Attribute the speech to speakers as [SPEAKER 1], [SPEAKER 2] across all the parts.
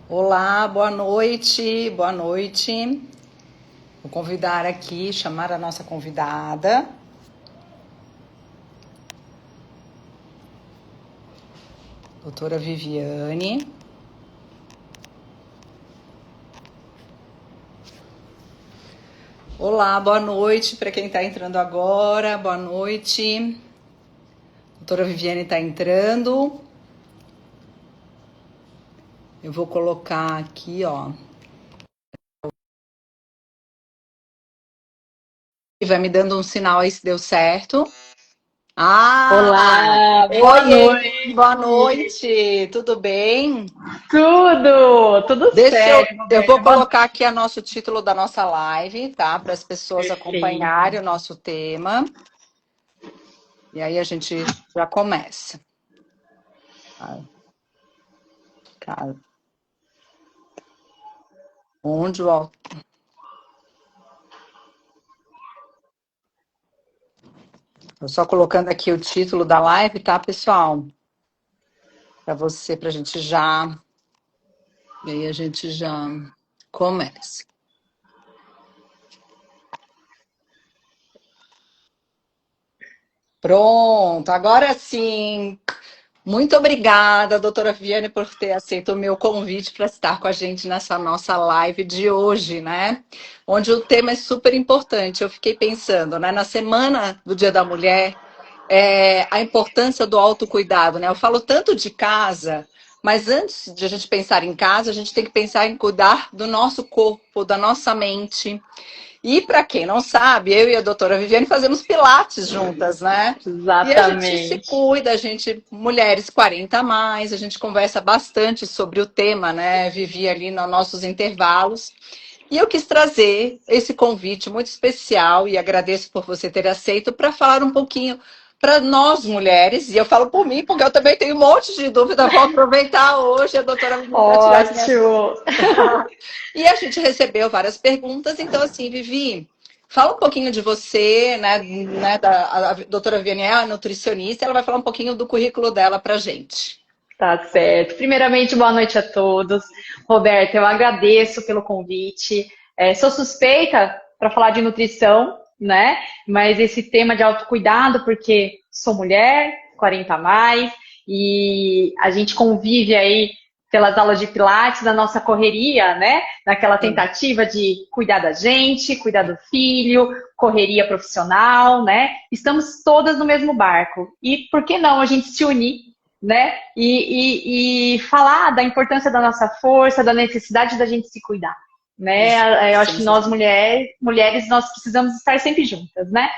[SPEAKER 1] Olá, boa noite, boa noite. Vou convidar aqui, chamar a nossa convidada, doutora Viviane. Olá, boa noite para quem está entrando agora, boa noite. Doutora Viviane está entrando. Eu vou colocar aqui, ó. E vai me dando um sinal aí se deu certo. Ah,
[SPEAKER 2] Olá, boa
[SPEAKER 1] oi, boa
[SPEAKER 2] noite.
[SPEAKER 1] noite, tudo bem?
[SPEAKER 2] Tudo
[SPEAKER 1] Deixa eu,
[SPEAKER 2] certo,
[SPEAKER 1] eu vou
[SPEAKER 2] Roberta. Boa
[SPEAKER 1] colocar aqui o nosso título da nossa live, tá? Para as pessoas
[SPEAKER 2] Perfeito.
[SPEAKER 1] acompanharem o nosso tema. E aí a gente já começa. Tá? Cara, onde o au- Tô só colocando aqui o título da live, tá, pessoal? Pra gente já. E aí a gente já começa. Pronto, agora sim. Muito obrigada, doutora Viviane, por ter aceito o meu convite para estar com a gente nessa nossa live de hoje, né? Onde o tema é super importante. Eu fiquei pensando, né? Na semana do Dia da Mulher, a importância do autocuidado, né? Eu falo tanto de casa, mas antes de a gente pensar em casa, a gente tem que pensar em cuidar do nosso corpo, da nossa mente. E para quem não sabe, eu e a doutora Viviane fazemos pilates juntas, né? E a gente se
[SPEAKER 2] Exatamente.
[SPEAKER 1] cuida, a gente, mulheres 40 a mais, a gente conversa bastante sobre o tema, né? Vivi ali nos nossos intervalos. E eu quis trazer esse convite muito especial e agradeço por você ter aceito para falar um pouquinho para nós mulheres, e eu falo por mim, porque eu também tenho um monte de dúvida, vou aproveitar hoje a doutora Viviane para tirar as minhas
[SPEAKER 2] Ótimo.
[SPEAKER 1] e a gente recebeu várias perguntas, então assim, Vivi, fala um pouquinho de você, a doutora Viviane é a nutricionista, ela vai falar um pouquinho do currículo dela pra gente.
[SPEAKER 2] Tá certo. Primeiramente, boa noite a todos. Roberta, eu agradeço pelo convite. Sou suspeita para falar de nutrição, né? Mas esse tema de autocuidado, porque sou mulher, 40 a mais, e a gente convive aí pelas aulas de Pilates, na nossa correria, né? Naquela
[SPEAKER 1] Sim.
[SPEAKER 2] tentativa de cuidar da gente, cuidar do filho, correria profissional, né? Estamos todas no mesmo barco. E por que não a gente se unir, né? E falar da importância da nossa força, da necessidade da gente se cuidar, né? Eu acho que nós
[SPEAKER 1] Sensacional.
[SPEAKER 2] mulheres, nós precisamos estar sempre juntas, né?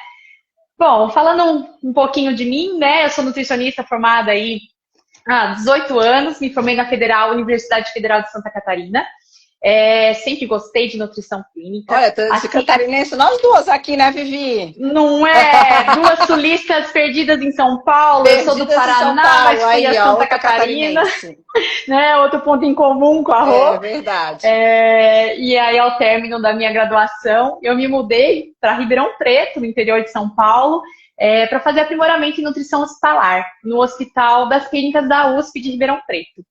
[SPEAKER 2] Bom, falando um pouquinho de mim, né? Eu sou nutricionista formada aí há 18 anos, me formei na Universidade Federal de Santa Catarina. Sempre gostei de nutrição clínica.
[SPEAKER 1] Olha, de
[SPEAKER 2] Assim,
[SPEAKER 1] catarinense, nós duas aqui, né, Vivi?
[SPEAKER 2] não é duas sulistas perdidas em São Paulo, eu sou do
[SPEAKER 1] Perdidas em São
[SPEAKER 2] Paraná,
[SPEAKER 1] Paulo,
[SPEAKER 2] mas fui a
[SPEAKER 1] aí, ó,
[SPEAKER 2] Santa
[SPEAKER 1] outra
[SPEAKER 2] Catarina,
[SPEAKER 1] catarinense.
[SPEAKER 2] né? Outro ponto em comum com a
[SPEAKER 1] É
[SPEAKER 2] Rô.
[SPEAKER 1] verdade.
[SPEAKER 2] E aí, ao término da minha graduação, eu me mudei para Ribeirão Preto, no interior de São Paulo, para fazer aprimoramento em nutrição hospitalar, no Hospital das Clínicas da USP de Ribeirão Preto.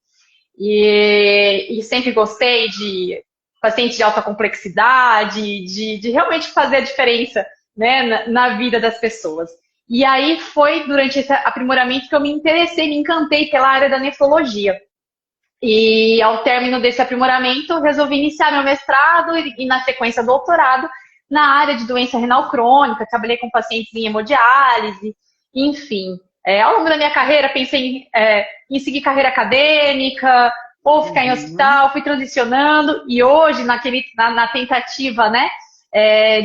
[SPEAKER 2] E sempre gostei de pacientes de alta complexidade, de realmente fazer a diferença, né, na vida das pessoas. E aí foi durante esse aprimoramento que eu me interessei, me encantei pela área da nefrologia. E ao término desse aprimoramento, resolvi iniciar meu mestrado e na sequência, doutorado na área de doença renal crônica. Trabalhei com pacientes em hemodiálise, enfim. Ao longo da minha carreira, pensei em seguir carreira acadêmica ou ficar em
[SPEAKER 1] Uhum.
[SPEAKER 2] hospital, fui transicionando e hoje, na tentativa, né,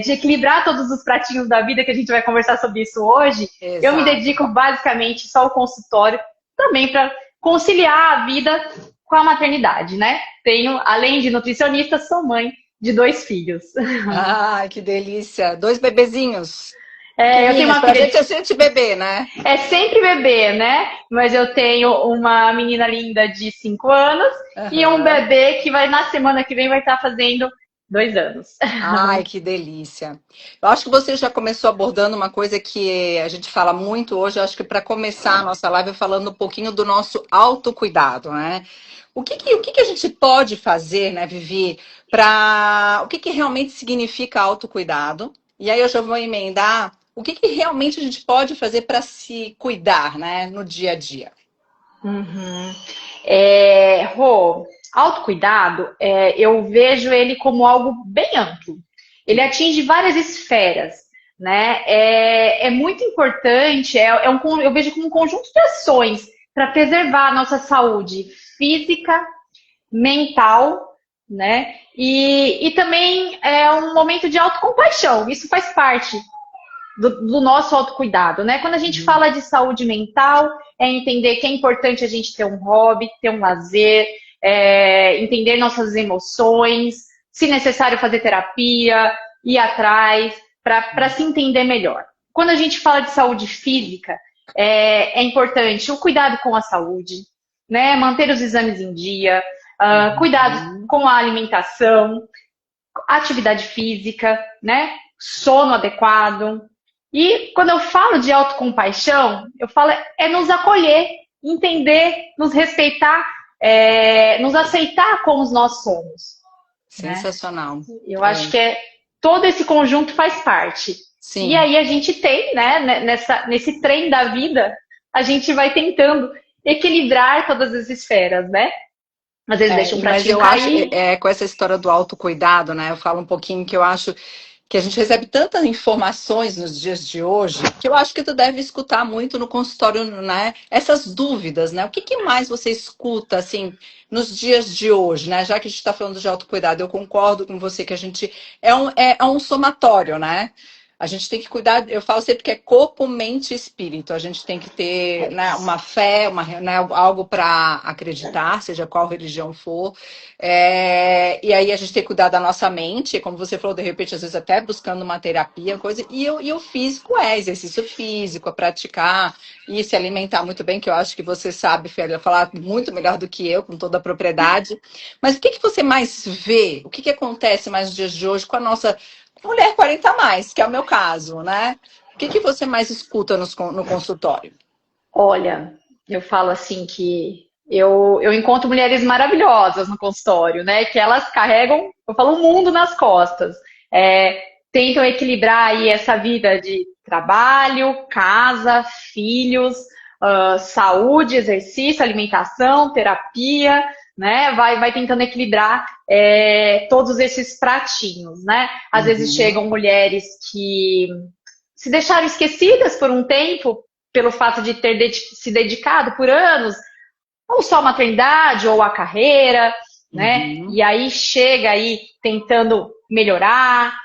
[SPEAKER 2] de equilibrar todos os pratinhos da vida, que a gente vai conversar sobre isso hoje, eu me
[SPEAKER 1] Exato.
[SPEAKER 2] dedico basicamente só ao consultório, também para conciliar a vida com a maternidade, né? Tenho, além de nutricionista, sou mãe de 2 filhos.
[SPEAKER 1] Ai, que delícia. Dois bebezinhos
[SPEAKER 2] Eu tenho
[SPEAKER 1] pequenininhos.
[SPEAKER 2] uma
[SPEAKER 1] Pra
[SPEAKER 2] filha
[SPEAKER 1] gente é
[SPEAKER 2] de...
[SPEAKER 1] gente bebê, né?
[SPEAKER 2] É sempre bebê, né? Mas eu tenho uma menina linda de 5 anos e um
[SPEAKER 1] Aham.
[SPEAKER 2] bebê que vai, na semana que vem, vai estar fazendo 2 anos.
[SPEAKER 1] Ai, que delícia. Eu acho que você já começou abordando uma coisa que a gente fala muito hoje. Eu acho que para começar a nossa live falando um pouquinho do nosso autocuidado, né? O que que a gente pode fazer, né, Vivi, para o que que realmente significa autocuidado? E aí eu já vou emendar o que que realmente a gente pode fazer para se cuidar, né, no dia a dia.
[SPEAKER 2] Uhum. Rô, autocuidado, eu vejo ele como algo bem amplo. Ele atinge várias esferas, né? É muito importante, eu vejo como um conjunto de ações para preservar a nossa saúde física, mental, né? E também é um momento de autocompaixão. Isso faz parte do nosso autocuidado, né? Quando a gente
[SPEAKER 1] Uhum.
[SPEAKER 2] fala de saúde mental, é entender que é importante a gente ter um hobby, ter um lazer, entender nossas emoções, se necessário fazer terapia, ir atrás, para se entender melhor. Quando a gente fala de saúde física, é importante o cuidado com a saúde, né? Manter os exames em dia, cuidado
[SPEAKER 1] Uhum.
[SPEAKER 2] com a alimentação, atividade física, né? Sono adequado. E quando eu falo de autocompaixão, eu falo nos acolher, entender, nos respeitar, nos aceitar como nós somos, né?
[SPEAKER 1] Sensacional.
[SPEAKER 2] Eu acho
[SPEAKER 1] É,
[SPEAKER 2] que todo esse conjunto faz parte. E
[SPEAKER 1] sim.
[SPEAKER 2] aí a gente tem, né, nesse trem da vida, a gente vai tentando equilibrar todas as esferas, né? Às vezes deixa um
[SPEAKER 1] Mas
[SPEAKER 2] pratinho
[SPEAKER 1] eu acho,
[SPEAKER 2] cair.
[SPEAKER 1] com essa história do autocuidado, né? Eu falo um pouquinho que eu acho que a gente recebe tantas informações nos dias de hoje que eu acho que tu deve escutar muito no consultório, né? Essas dúvidas, né? O que que mais você escuta, assim, nos dias de hoje, né? Já que a gente está falando de autocuidado, eu concordo com você que a gente é um somatório, né? A gente tem que cuidar, eu falo sempre que é corpo, mente e espírito. A gente tem que ter,
[SPEAKER 2] É
[SPEAKER 1] né,
[SPEAKER 2] isso.
[SPEAKER 1] uma fé, né, algo para acreditar, seja qual religião for. E aí a gente tem que cuidar da nossa mente, como você falou, de repente, às vezes até buscando uma terapia, coisa. E o físico é exercício físico, é praticar e se alimentar muito bem, que eu acho que você sabe, Félia, falar muito melhor do que eu, com toda a propriedade. Mas o que que você mais vê? O que que acontece mais nos dias de hoje com a nossa mulher 40 a mais, que é o meu caso, né? O que que você mais escuta no consultório?
[SPEAKER 2] Olha, eu falo assim que eu encontro mulheres maravilhosas no consultório, né? Que elas carregam, eu falo, o mundo nas costas. É, tentam equilibrar aí essa vida de trabalho, casa, filhos, saúde, exercício, alimentação, terapia, né? Vai tentando equilibrar todos esses pratinhos, né? Às vezes
[SPEAKER 1] Uhum,
[SPEAKER 2] chegam mulheres que se deixaram esquecidas por um tempo, pelo fato de ter se dedicado por anos, ou só à maternidade, ou à carreira, né?
[SPEAKER 1] uhum,
[SPEAKER 2] E aí chega aí tentando melhorar,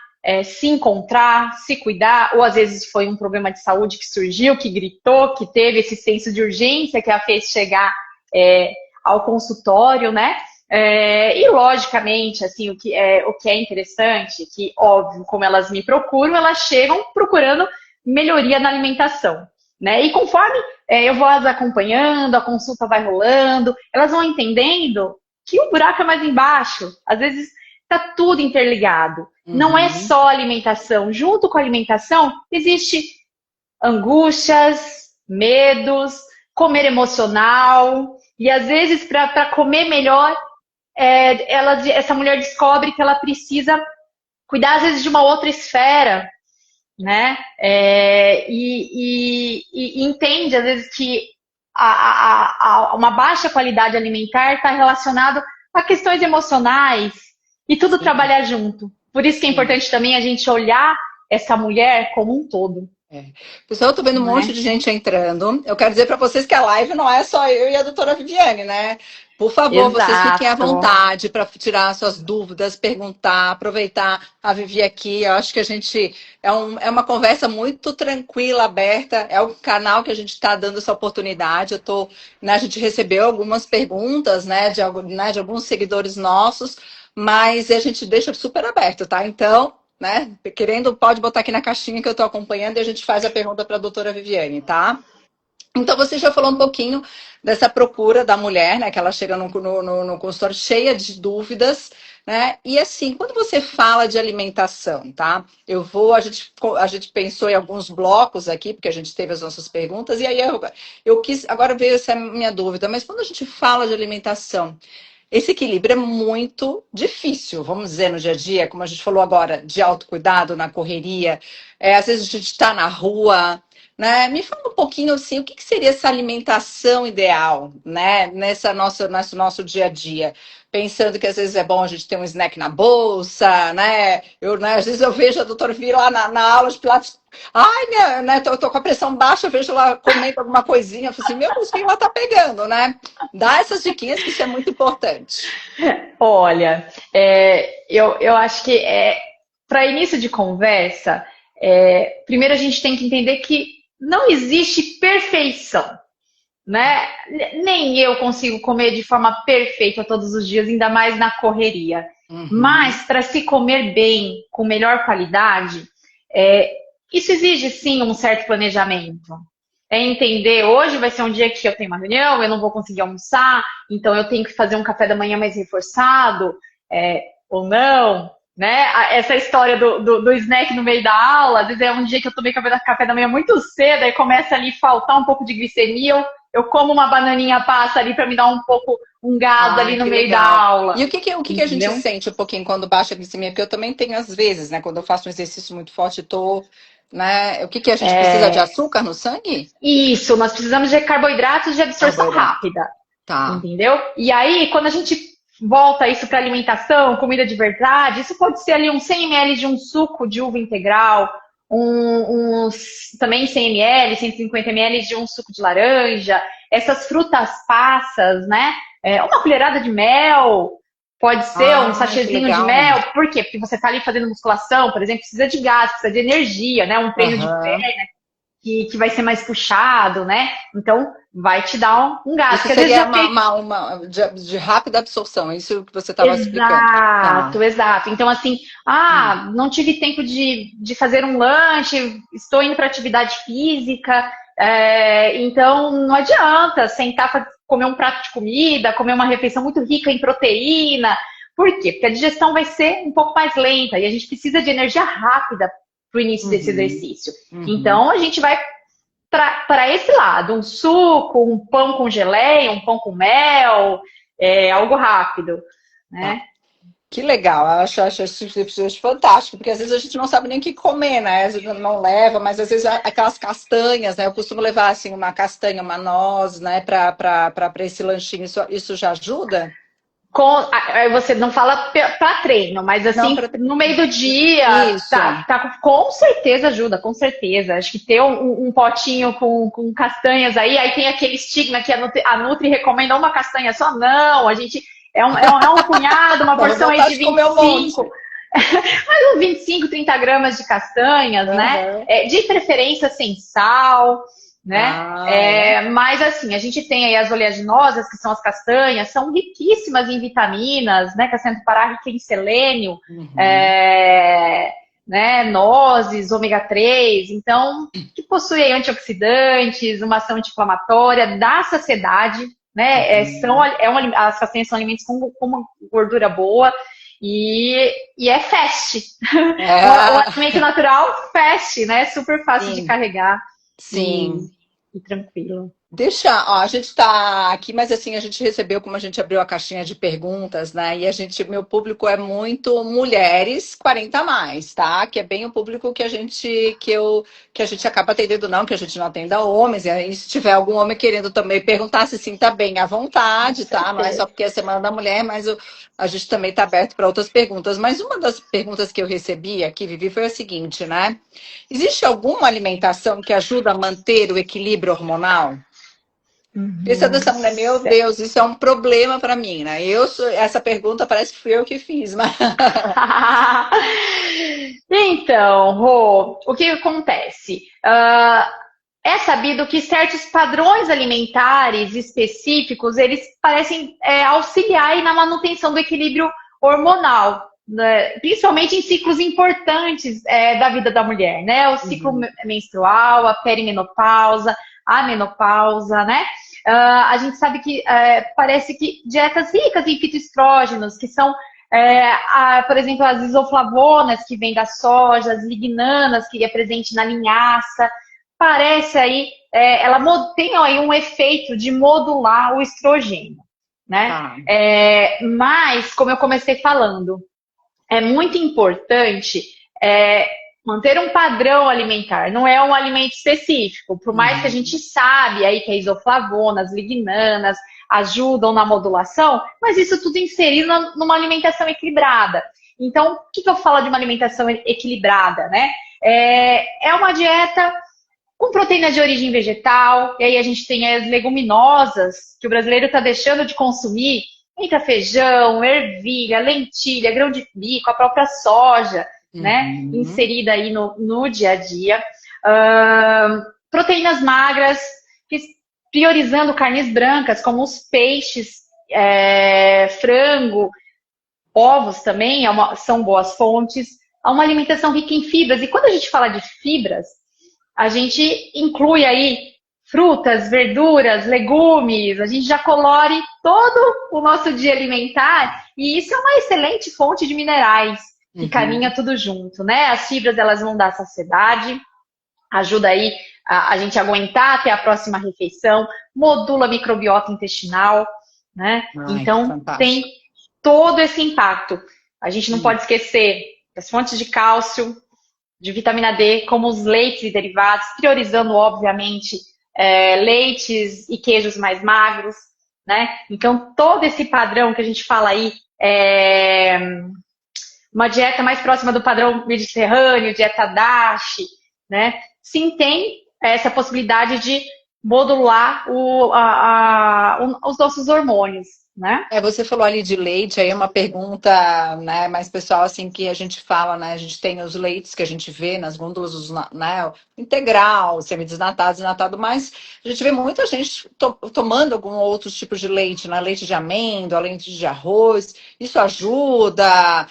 [SPEAKER 2] se encontrar, se cuidar, ou às vezes foi um problema de saúde que surgiu, que gritou, que teve esse senso de urgência que a fez chegar é, ao consultório, né? E logicamente, assim, o que é interessante, que óbvio, como elas me procuram, elas chegam procurando melhoria na alimentação, né? E conforme eu vou as acompanhando, a consulta vai rolando, elas vão entendendo que o buraco é mais embaixo. Às vezes está tudo interligado. Não é
[SPEAKER 1] uhum.
[SPEAKER 2] só alimentação. Junto com a alimentação, existe angústias, medos, comer emocional. E às vezes, para comer melhor, essa mulher descobre que ela precisa cuidar, às vezes, de uma outra esfera, né? E entende, às vezes, que uma baixa qualidade alimentar está relacionado a questões emocionais e tudo
[SPEAKER 1] Sim,
[SPEAKER 2] trabalhar junto. Por isso que é
[SPEAKER 1] sim.
[SPEAKER 2] importante também a gente olhar essa mulher como um todo,
[SPEAKER 1] É. Pessoal, eu tô vendo um monte
[SPEAKER 2] né?
[SPEAKER 1] de gente entrando. Eu quero dizer para vocês que a live não é só eu e a doutora Viviane, né? Por favor, vocês fiquem à
[SPEAKER 2] Exato.
[SPEAKER 1] vontade para tirar suas dúvidas, perguntar, aproveitar a Vivi aqui. Eu acho que a gente é uma conversa muito tranquila, aberta. É o canal que a gente está dando essa oportunidade. Né, a gente recebeu algumas perguntas, né, de alguns seguidores nossos, mas a gente deixa super aberto, tá? Então, né? Querendo, pode botar aqui na caixinha que eu estou acompanhando e a gente faz a pergunta para a doutora Viviane, tá? Então, você já falou um pouquinho dessa procura da mulher, né? Que ela chega no consultório cheia de dúvidas, né? E assim, quando você fala de alimentação, tá? A gente pensou em alguns blocos aqui, porque a gente teve as nossas perguntas, e aí eu quis, agora veio essa minha dúvida, mas quando a gente fala de alimentação, esse equilíbrio é muito difícil, vamos dizer, no dia a dia, como a gente falou agora, de autocuidado, na correria. Às vezes a gente está na rua, né? Me fala um pouquinho assim, o que seria essa alimentação ideal, né? Nesse nosso dia a dia. Pensando que às vezes é bom a gente ter um snack na bolsa, né? Às vezes eu vejo a doutora vir lá na aula de Pilates. Ai, né? Tô com a pressão baixa, eu vejo ela comendo alguma coisinha. Eu falo assim, meu Deus, o que ela tá pegando, né? Dá essas diquinhas que isso é muito importante.
[SPEAKER 2] Olha, eu acho que para início de conversa, primeiro a gente tem que entender que não existe perfeição, né? Nem eu consigo comer de forma perfeita todos os dias, ainda mais na correria.
[SPEAKER 1] Uhum.
[SPEAKER 2] Mas para se comer bem, com melhor qualidade, isso exige sim um certo planejamento. É entender, hoje vai ser um dia que eu tenho uma reunião, eu não vou conseguir almoçar, então eu tenho que fazer um café da manhã mais reforçado, ou não, né? Essa história do snack no meio da aula, às vezes é um dia que eu tomei café da manhã muito cedo, aí começa ali a faltar um pouco de glicemia, eu como uma bananinha passa ali para me dar um gás ali no meio da aula.
[SPEAKER 1] E o que a gente sente um pouquinho quando baixa a glicemia? Porque eu também tenho às vezes, né? Quando eu faço um exercício muito forte, né? O que a gente precisa de açúcar no sangue?
[SPEAKER 2] Isso, nós precisamos de carboidratos de absorção rápida.
[SPEAKER 1] Tá.
[SPEAKER 2] Entendeu? E aí, quando a gente volta isso para alimentação, comida de verdade, isso pode ser ali uns 100 ml de um suco de uva integral, também 100 ml, 150 ml de um suco de laranja, essas frutas passas, né? Uma colherada de mel, pode ser um sachêzinho de mel. Por quê? Porque você está ali fazendo musculação, por exemplo, precisa de gás, precisa de energia, né? Um treino de perna que vai ser mais puxado, né? Então, vai te dar um gás.
[SPEAKER 1] Isso seria uma de rápida absorção, é isso que você estava explicando.
[SPEAKER 2] Exato. Então, assim, não tive tempo de fazer um lanche, estou indo para atividade física, então não adianta sentar, comer um prato de comida, comer uma refeição muito rica em proteína. Por quê? Porque a digestão vai ser um pouco mais lenta e a gente precisa de energia rápida para o início desse exercício. Então, a gente vai para esse lado, um suco, um pão com geleia, um pão com mel, algo rápido, né?
[SPEAKER 1] Que legal, eu acho fantástico, porque às vezes a gente não sabe nem o que comer, né? Às vezes não leva, mas às vezes aquelas castanhas, né? Eu costumo levar assim uma castanha, uma noz, né? Para esse lanchinho, isso já ajuda?
[SPEAKER 2] Você não fala para treino, mas assim, no meio do dia, com certeza ajuda, com certeza. Acho que ter um potinho com castanhas aí tem aquele estigma que a Nutri recomenda uma castanha só. Não, a gente é um punhado, uma porção aí de 25. Mais uns 25, 30 gramas de castanhas, né? De preferência sem sal. Né? Mas assim, a gente tem aí as oleaginosas, que são as castanhas, são riquíssimas em vitaminas, né? Castanha do Pará rica em selênio, né? Nozes, ômega 3, então, que possui aí antioxidantes, uma ação anti-inflamatória, dá saciedade, né? As castanhas são alimentos com uma gordura boa e é fast. O alimento natural, fast, né? Super fácil de carregar.
[SPEAKER 1] Sim.
[SPEAKER 2] E tranquilo.
[SPEAKER 1] A gente está aqui, mas assim, a gente recebeu, como a gente abriu a caixinha de perguntas, né? E meu público é muito mulheres 40 a mais, tá? Que é bem o público que a gente acaba atendendo, não, que a gente não atenda homens. E aí, se tiver algum homem querendo também perguntar, se sim, tá bem à vontade, tá? Não é só porque é Semana da Mulher, mas a gente também está aberto para outras perguntas. Mas uma das perguntas que eu recebi aqui, Vivi, foi a seguinte, né? Existe alguma alimentação que ajuda a manter o equilíbrio hormonal? Pensando nessa mulher, meu Deus, isso é um problema para mim, né? Essa pergunta parece que fui eu que fiz, mas...
[SPEAKER 2] Então, Rô, o que acontece? É sabido que certos padrões alimentares específicos, eles parecem auxiliar aí na manutenção do equilíbrio hormonal, né? Principalmente em ciclos importantes da vida da mulher, né? O ciclo menstrual, a perimenopausa, a menopausa, né? A gente sabe que parece que dietas ricas em fitoestrógenos, que são, por exemplo, as isoflavonas, que vêm da soja, as lignanas, que é presente na linhaça, parece aí, ela tem aí um efeito de modular o estrogênio, né? Mas, como eu comecei falando, é muito importante manter um padrão alimentar, não é um alimento específico, por mais que a gente sabe aí que a isoflavona, as lignanas ajudam na modulação, mas isso tudo inserido numa alimentação equilibrada. Então, o que eu falo de uma alimentação equilibrada, né? É uma dieta com proteínas de origem vegetal, e aí a gente tem as leguminosas, que o brasileiro está deixando de consumir, entra feijão, ervilha, lentilha, grão de bico, a própria soja, né, inserida aí no dia a dia. Proteínas magras, priorizando carnes brancas, como os peixes, frango, ovos também são boas fontes. Há uma alimentação rica em fibras, e quando a gente fala de fibras, a gente inclui aí frutas, verduras, legumes, a gente já colore todo o nosso dia alimentar, e isso é uma excelente fonte de minerais, que caminha tudo junto, né? As fibras, elas vão dar saciedade, ajuda aí a gente aguentar até a próxima refeição, modula a microbiota intestinal, né? Então, fantástico. Tem todo esse impacto. A gente não pode esquecer das fontes de cálcio, de vitamina D, como os leites e derivados, priorizando, obviamente, leites e queijos mais magros, né? Então, todo esse padrão que a gente fala aí, uma dieta mais próxima do padrão mediterrâneo, dieta DASH, né? Sim, tem essa possibilidade de modular os nossos hormônios, né?
[SPEAKER 1] Você falou ali de leite, aí é uma pergunta, né, mais pessoal, assim, que a gente fala, né, a gente tem os leites que a gente vê nas gôndolas, né, integral, semidesnatado, desnatado, mas a gente vê muita gente tomando algum outro tipo de leite, né, leite de amêndoa, leite de arroz, isso ajuda?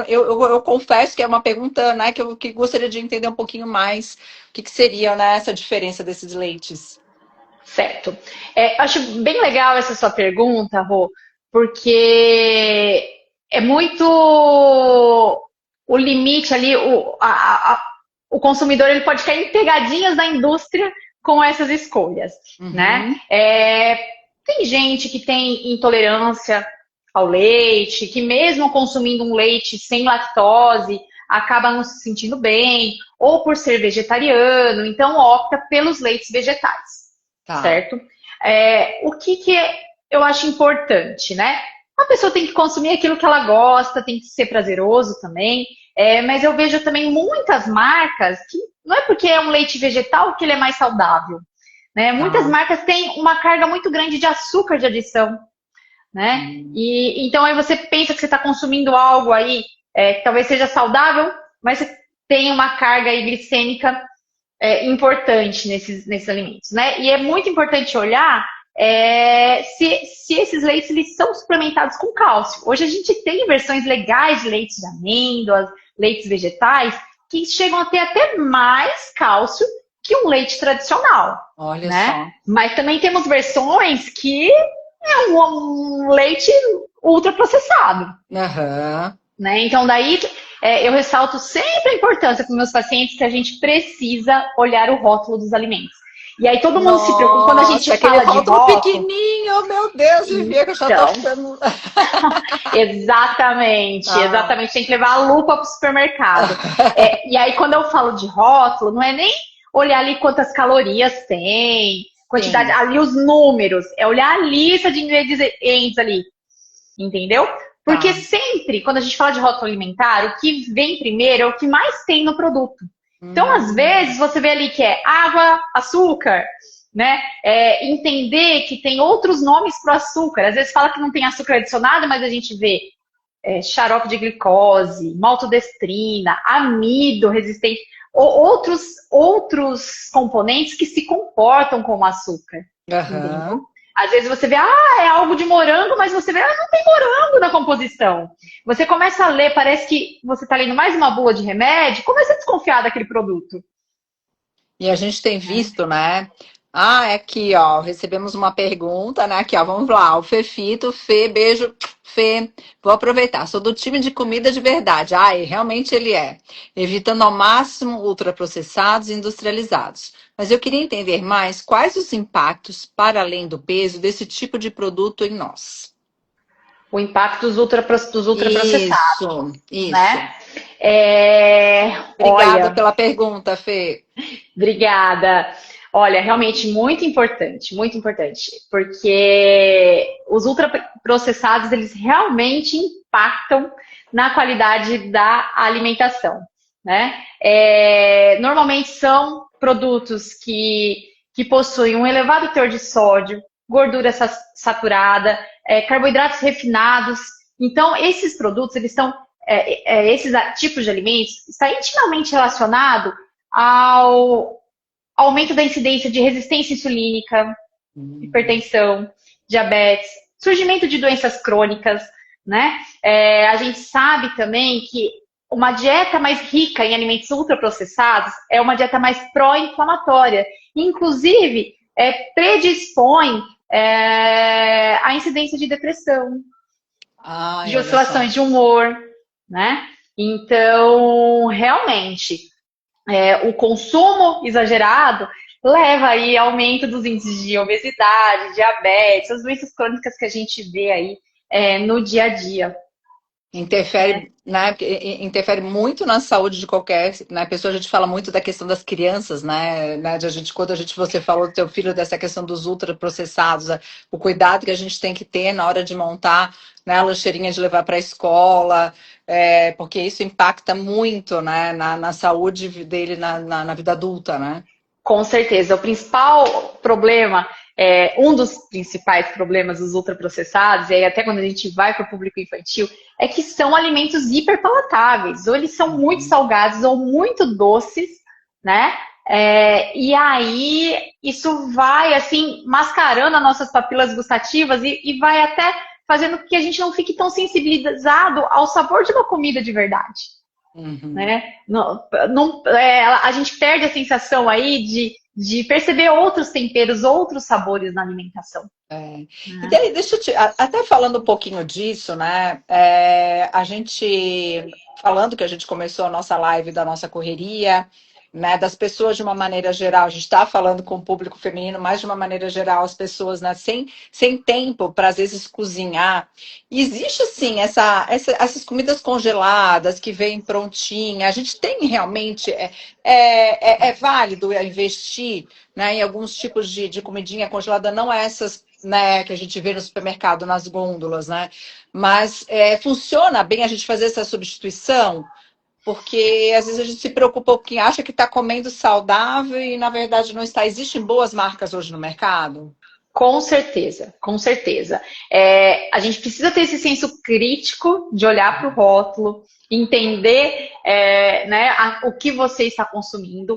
[SPEAKER 1] Eu confesso que é uma pergunta, né, que eu gostaria de entender um pouquinho mais, o que seria, né, essa diferença desses leites?
[SPEAKER 2] Certo. Acho bem legal essa sua pergunta, Rô, porque é muito o limite ali, o consumidor ele pode cair em pegadinhas da indústria com essas escolhas, né? Tem gente que tem intolerância ao leite, que mesmo consumindo um leite sem lactose, acaba não se sentindo bem, ou por ser vegetariano, então opta pelos leites vegetais. Tá. Certo? O que eu acho importante, né? A pessoa tem que consumir aquilo que ela gosta, tem que ser prazeroso também, mas eu vejo também muitas marcas que não é porque é um leite vegetal que ele é mais saudável, né? Muitas marcas têm uma carga muito grande de açúcar de adição, né? E então aí você pensa que você está consumindo algo aí que talvez seja saudável, mas você tem uma carga aí glicêmica importante nesses alimentos, né? E é muito importante olhar se esses leites eles são suplementados com cálcio. Hoje a gente tem versões legais de leites de amêndoas, leites vegetais, que chegam a ter até mais cálcio que um leite tradicional. Olha, né? Só. Mas também temos versões que é um leite ultraprocessado. Né? Então daí eu ressalto sempre a importância para os meus pacientes que a gente precisa olhar o rótulo dos alimentos. E aí todo mundo se preocupa quando a gente fala de rótulo.
[SPEAKER 1] Pequenininho, meu Deus, vivia que eu já tô ficando...
[SPEAKER 2] Exatamente, tem que levar a lupa para o supermercado. E aí quando eu falo de rótulo, não é nem olhar ali quantas calorias tem, quantidade, ali os números, é olhar a lista de ingredientes ali, entendeu? Porque sempre, quando a gente fala de rótulo alimentar, o que vem primeiro é o que mais tem no produto. Então, às vezes, você vê ali que é água, açúcar, né? Entender que tem outros nomes para o açúcar. Às vezes fala que não tem açúcar adicionado, mas a gente vê xarope de glicose, maltodestrina, amido resistente, ou outros componentes que se comportam como açúcar. Entendeu? Às vezes você vê, é algo de morango, mas você vê, não tem morango na composição. Você começa a ler, parece que você está lendo mais uma bula de remédio, começa a desconfiar daquele produto.
[SPEAKER 1] E a gente tem visto, né? Ah, é aqui, ó, recebemos uma pergunta, né? Aqui, ó, vamos lá. O Fefito, Fê, beijo, Fê. Vou aproveitar. Sou do time de comida de verdade. Ai, realmente ele é. Evitando ao máximo ultraprocessados e industrializados. Mas eu queria entender mais quais os impactos, para além do peso, desse tipo de produto em nós.
[SPEAKER 2] O impacto dos ultraprocessados,
[SPEAKER 1] Isso, isso.
[SPEAKER 2] né?
[SPEAKER 1] Obrigada
[SPEAKER 2] Olha,
[SPEAKER 1] pela pergunta, Fê.
[SPEAKER 2] obrigada. Olha, realmente muito importante, porque os ultraprocessados, eles realmente impactam na qualidade da alimentação, né? Normalmente são produtos que possuem um elevado teor de sódio, gordura saturada, carboidratos refinados. Então, esses produtos, eles estão, esses tipos de alimentos, está intimamente relacionado ao aumento da incidência de resistência insulínica, hipertensão, diabetes, surgimento de doenças crônicas, né? A gente sabe também que uma dieta mais rica em alimentos ultraprocessados é uma dieta mais pró-inflamatória. Inclusive, predispõe a incidência de depressão,
[SPEAKER 1] Ai,
[SPEAKER 2] de
[SPEAKER 1] olha só.
[SPEAKER 2] oscilações de humor, né? Então, realmente, o consumo exagerado leva aí ao aumento dos índices de obesidade, diabetes, as doenças crônicas que a gente vê aí no dia a dia.
[SPEAKER 1] Interfere, né? Interfere muito na saúde de qualquer, né, pessoa. A gente fala muito da questão das crianças, né? De a gente, quando você falou do teu filho dessa questão dos ultraprocessados, o cuidado que a gente tem que ter na hora de montar, né, a lancheirinha de levar para a escola, porque isso impacta muito, né, na saúde dele na vida adulta, né?
[SPEAKER 2] Com certeza. O principal problema, um dos principais problemas dos ultraprocessados, e aí até quando a gente vai para o público infantil, é que são alimentos hiperpalatáveis. Ou eles são muito salgados ou muito doces, né? E aí isso vai assim mascarando as nossas papilas gustativas e vai até fazendo com que a gente não fique tão sensibilizado ao sabor de uma comida de verdade.
[SPEAKER 1] Uhum.
[SPEAKER 2] Né? A gente perde a sensação aí de perceber outros temperos, outros sabores na alimentação.
[SPEAKER 1] E
[SPEAKER 2] Né?
[SPEAKER 1] daí, deixa eu até falando um pouquinho disso, né? A gente falando que a gente começou a nossa live da nossa correria, né? Das pessoas de uma maneira geral, a gente está falando com o público feminino, mas de uma maneira geral, as pessoas, né, sem tempo para às vezes cozinhar. E existe assim essas comidas congeladas que vêm prontinha. A gente tem realmente é válido investir, né, em alguns tipos de comidinha congelada, não essas, né, que a gente vê no supermercado, nas gôndolas, né? Mas funciona bem a gente fazer essa substituição, porque às vezes a gente se preocupa um pouquinho, acha que está comendo saudável e na verdade não está. Existem boas marcas hoje no mercado?
[SPEAKER 2] Com certeza, com certeza. A gente precisa ter esse senso crítico de olhar para o rótulo, entender né, o que você está consumindo.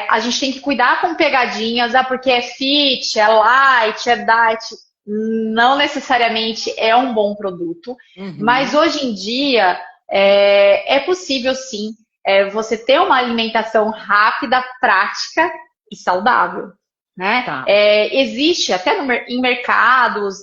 [SPEAKER 2] A gente tem que cuidar com pegadinhas, porque é fit, é light, é diet. Não necessariamente é um bom produto, mas
[SPEAKER 1] Uhum.
[SPEAKER 2] hoje em dia é possível sim você ter uma alimentação rápida, prática e saudável. Né?
[SPEAKER 1] Tá.
[SPEAKER 2] Existe até em mercados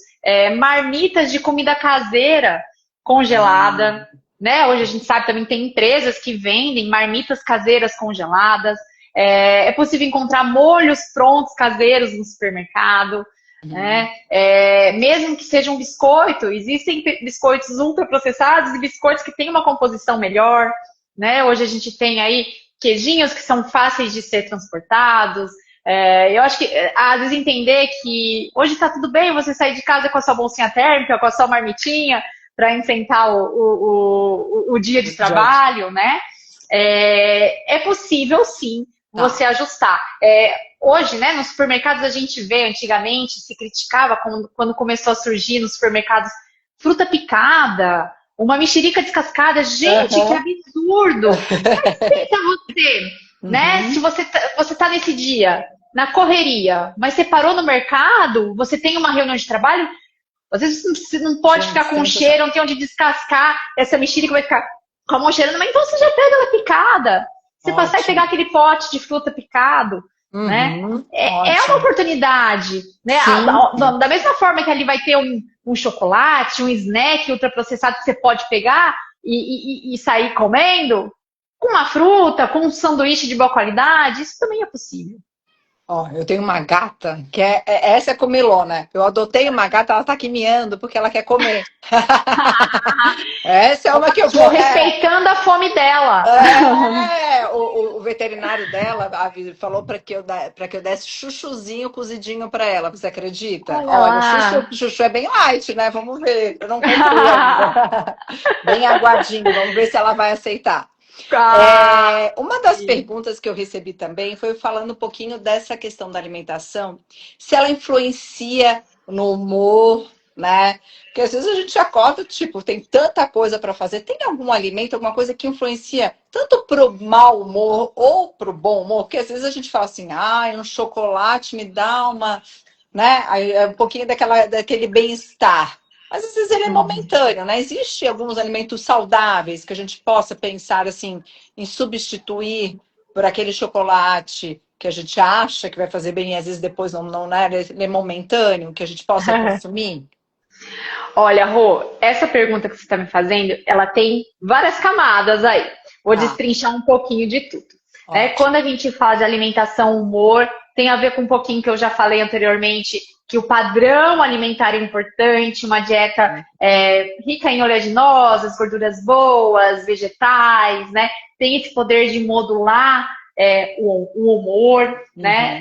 [SPEAKER 2] marmitas de comida caseira congelada. Né? Hoje a gente sabe também tem empresas que vendem marmitas caseiras congeladas. É possível encontrar molhos prontos caseiros no supermercado.
[SPEAKER 1] Uhum.
[SPEAKER 2] Né? Mesmo que seja um biscoito, existem biscoitos ultraprocessados e biscoitos que têm uma composição melhor. Né? Hoje a gente tem aí queijinhos que são fáceis de ser transportados. Eu acho que às vezes entender que hoje está tudo bem você sair de casa com a sua bolsinha térmica, com a sua marmitinha, para enfrentar o dia de trabalho, né? É possível sim
[SPEAKER 1] Tá.
[SPEAKER 2] você ajustar. Hoje, né, nos supermercados a gente vê, antigamente se criticava quando começou a surgir nos supermercados fruta picada, uma mexerica descascada. Gente, que
[SPEAKER 1] Uhum.
[SPEAKER 2] absurdo! Mas pensa você, né? Se
[SPEAKER 1] Uhum.
[SPEAKER 2] você tá nesse dia, na correria, mas você parou no mercado, você tem uma reunião de trabalho, às vezes você não pode
[SPEAKER 1] Gente,
[SPEAKER 2] ficar com
[SPEAKER 1] sem noção.
[SPEAKER 2] cheiro, não tem onde descascar essa mexerica, vai ficar com a mão cheirando, mas então você já pega ela picada. Você passar e pegar
[SPEAKER 1] Ótimo.
[SPEAKER 2] aquele pote de fruta picado, né? É uma
[SPEAKER 1] Ótimo.
[SPEAKER 2] oportunidade, né?
[SPEAKER 1] Sim.
[SPEAKER 2] Da mesma forma que ali vai ter um chocolate, um snack ultraprocessado que você pode pegar e sair comendo, com uma fruta, com um sanduíche de boa qualidade, isso também é possível.
[SPEAKER 1] Ó, eu tenho uma gata que essa é comilona. Eu adotei uma gata, ela tá aqui miando porque ela quer comer. Essa é uma que eu
[SPEAKER 2] Ótimo,
[SPEAKER 1] vou.
[SPEAKER 2] respeitando a fome dela.
[SPEAKER 1] O veterinário dela falou para que eu desse chuchuzinho cozidinho para ela. Você acredita?
[SPEAKER 2] Olha
[SPEAKER 1] Olha, chuchu,
[SPEAKER 2] lá.
[SPEAKER 1] chuchu é bem light, né? Vamos ver. Eu não comprei ainda. Bem aguadinho. Vamos ver se ela vai aceitar.
[SPEAKER 2] Ah,
[SPEAKER 1] Uma das perguntas que eu recebi também foi falando um pouquinho dessa questão da alimentação, se ela influencia no humor, né? Porque às vezes a gente acorda, tipo, tem tanta coisa para fazer, tem algum alimento, alguma coisa que influencia tanto pro mau humor ou pro bom humor, porque às vezes a gente fala assim, um chocolate me dá uma, né? Aí é um pouquinho daquele bem-estar. Mas às vezes ele é momentâneo, né? Existem alguns alimentos saudáveis que a gente possa pensar assim em substituir por aquele chocolate que a gente acha que vai fazer bem e às vezes depois não né? Ele é momentâneo, que a gente possa consumir.
[SPEAKER 2] olha, Rô, essa pergunta que você está me fazendo, ela tem várias camadas aí. Vou
[SPEAKER 1] Tá,
[SPEAKER 2] destrinchar um pouquinho de tudo. Né?
[SPEAKER 1] ótimo.
[SPEAKER 2] Quando a gente fala de alimentação, humor, tem a ver com um pouquinho que eu já falei anteriormente, que o padrão alimentar é importante, uma dieta rica em oleaginosas, gorduras boas, vegetais, né? Tem esse poder de modular o humor, né?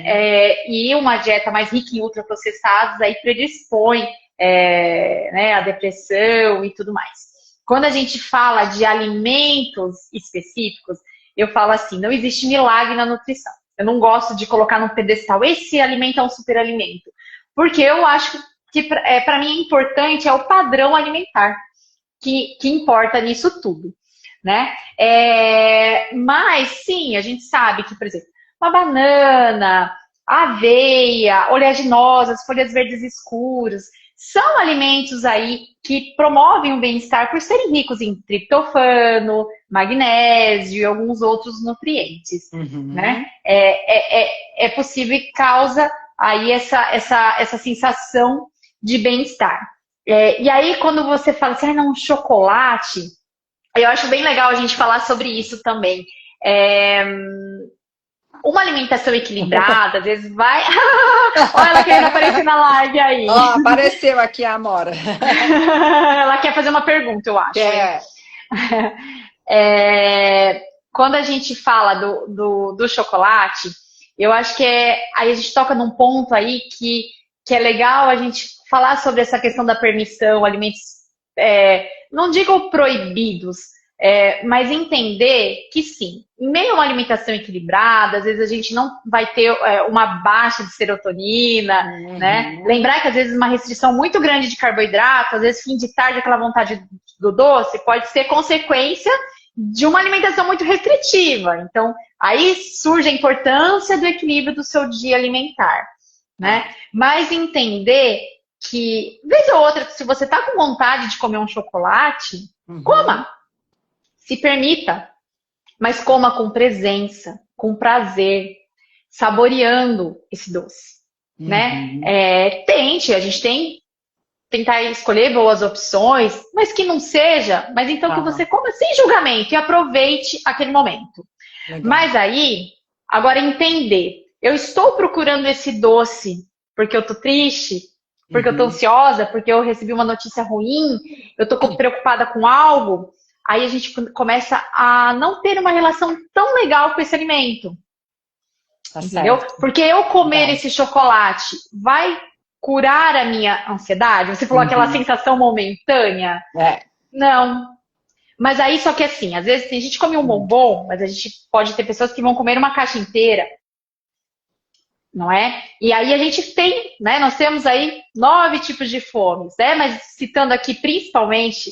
[SPEAKER 1] Uhum.
[SPEAKER 2] E uma dieta mais rica em ultraprocessados aí predispõe né, a depressão e tudo mais. Quando a gente fala de alimentos específicos, eu falo assim, não existe milagre na nutrição. Eu não gosto de colocar num pedestal, esse alimento é um superalimento. Porque eu acho que para mim é importante, é o padrão alimentar que importa nisso tudo. Né? Mas sim, a gente sabe que, por exemplo, uma banana, aveia, oleaginosas, folhas verdes escuras, são alimentos aí que promovem o bem-estar por serem ricos em triptofano, magnésio e alguns outros nutrientes, né?
[SPEAKER 1] Uhum.
[SPEAKER 2] É possível que causa aí essa sensação de bem-estar. E aí, quando você fala assim, não, chocolate, eu acho bem legal a gente falar sobre isso também. É, uma alimentação equilibrada, às vezes vai. Olha ela querendo aparecer na live aí.
[SPEAKER 1] Apareceu aqui a Amora.
[SPEAKER 2] Ela quer fazer uma pergunta, eu
[SPEAKER 1] Que
[SPEAKER 2] acho, hein?
[SPEAKER 1] é.
[SPEAKER 2] Quando a gente fala do chocolate, eu acho que aí a gente toca num ponto aí que é legal a gente falar sobre essa questão da permissão, alimentos, não digo proibidos, mas entender que sim, em meio a uma alimentação equilibrada, às vezes a gente não vai ter uma baixa de serotonina, né?
[SPEAKER 1] Uhum.
[SPEAKER 2] Lembrar que às vezes uma restrição muito grande de carboidrato, às vezes fim de tarde aquela vontade do doce, pode ser consequência de uma alimentação muito restritiva. Então, aí surge a importância do equilíbrio do seu dia alimentar, né? Mas entender que, vez ou outra, se você está com vontade de comer um chocolate, coma, se permita, mas coma com presença, com prazer, saboreando esse doce, né?
[SPEAKER 1] Uhum.
[SPEAKER 2] Tente, a gente tem tentar escolher boas opções, mas que não seja, mas então que
[SPEAKER 1] Tá,
[SPEAKER 2] você coma sem julgamento e aproveite aquele momento.
[SPEAKER 1] legal.
[SPEAKER 2] Mas aí, agora entender, eu estou procurando esse doce porque eu tô triste, porque eu tô
[SPEAKER 1] Uhum.
[SPEAKER 2] ansiosa, porque eu recebi uma notícia ruim, eu tô preocupada com algo, aí a gente começa a não ter uma relação tão legal com esse alimento.
[SPEAKER 1] Tá
[SPEAKER 2] Entendeu?
[SPEAKER 1] certo.
[SPEAKER 2] Porque eu comer
[SPEAKER 1] Verdade.
[SPEAKER 2] esse chocolate vai curar a minha ansiedade? Você falou aquela
[SPEAKER 1] Uhum.
[SPEAKER 2] sensação momentânea?
[SPEAKER 1] É.
[SPEAKER 2] Não. Mas aí, só que assim, às vezes a gente come um bombom, mas a gente pode ter pessoas que vão comer uma caixa inteira, não é? E aí a gente tem, né? Nós temos aí 9 tipos de fomes, né? Mas citando aqui principalmente,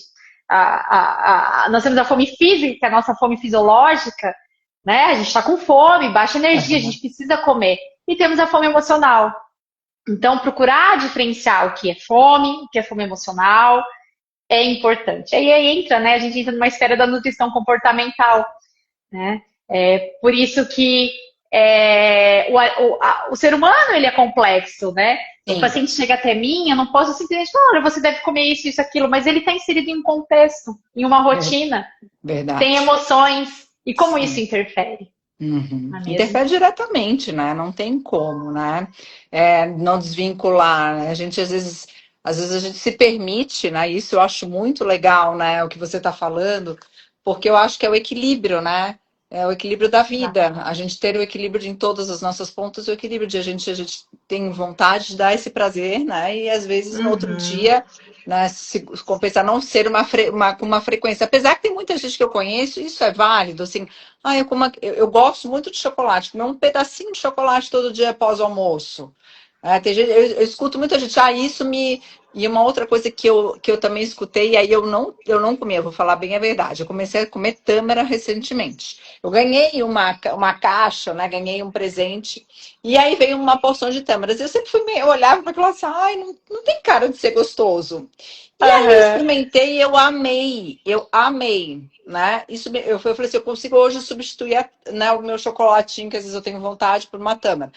[SPEAKER 2] nós temos a fome física, a nossa fome fisiológica, né? A gente está com fome, baixa energia, a
[SPEAKER 1] Uhum.
[SPEAKER 2] gente precisa comer. E temos a fome emocional. Então, procurar diferenciar o que é fome, o que é fome emocional, é importante. Aí entra, né? A gente entra numa esfera da nutrição comportamental, né? Por isso que o ser humano ele é complexo, né? O
[SPEAKER 1] Sim,
[SPEAKER 2] paciente chega até mim, eu não posso simplesmente falar, olha, você deve comer isso, isso, aquilo, mas ele está inserido em um contexto, em uma
[SPEAKER 1] ver-
[SPEAKER 2] rotina, tem
[SPEAKER 1] verdade.
[SPEAKER 2] emoções, e como isso
[SPEAKER 1] Sim.
[SPEAKER 2] interfere,
[SPEAKER 1] Uhum.
[SPEAKER 2] não é mesmo?
[SPEAKER 1] Interfere diretamente, né? Não tem como, né? É, não desvincular, né? Às vezes a gente se permite, né? Isso eu acho muito legal, né? O que você está falando, porque eu acho que é o equilíbrio, né? É o equilíbrio da vida. A gente ter o equilíbrio em todas as nossas pontas, o equilíbrio de a gente tem vontade de dar esse prazer, né? E às vezes no outro
[SPEAKER 2] Uhum.
[SPEAKER 1] dia, né, se compensar não ser com uma frequência. Apesar que tem muita gente que eu conheço, isso é válido, assim. Ah, eu gosto muito de chocolate, comer um pedacinho de chocolate todo dia após o almoço. Eu escuto muita gente, isso me. E uma outra coisa que eu também escutei, e aí eu não comi, eu vou falar bem a verdade. Eu comecei a comer tâmara recentemente. Eu ganhei uma caixa, né? Ganhei um presente, e aí veio uma porção de tâmaras. Eu sempre eu olhava para aquilo assim, ai, não tem cara de ser gostoso. E aí eu
[SPEAKER 2] Aham.
[SPEAKER 1] experimentei e eu amei, né? Eu falei assim, eu consigo hoje substituir né, o meu chocolatinho, que às vezes eu tenho vontade, por uma tâmara.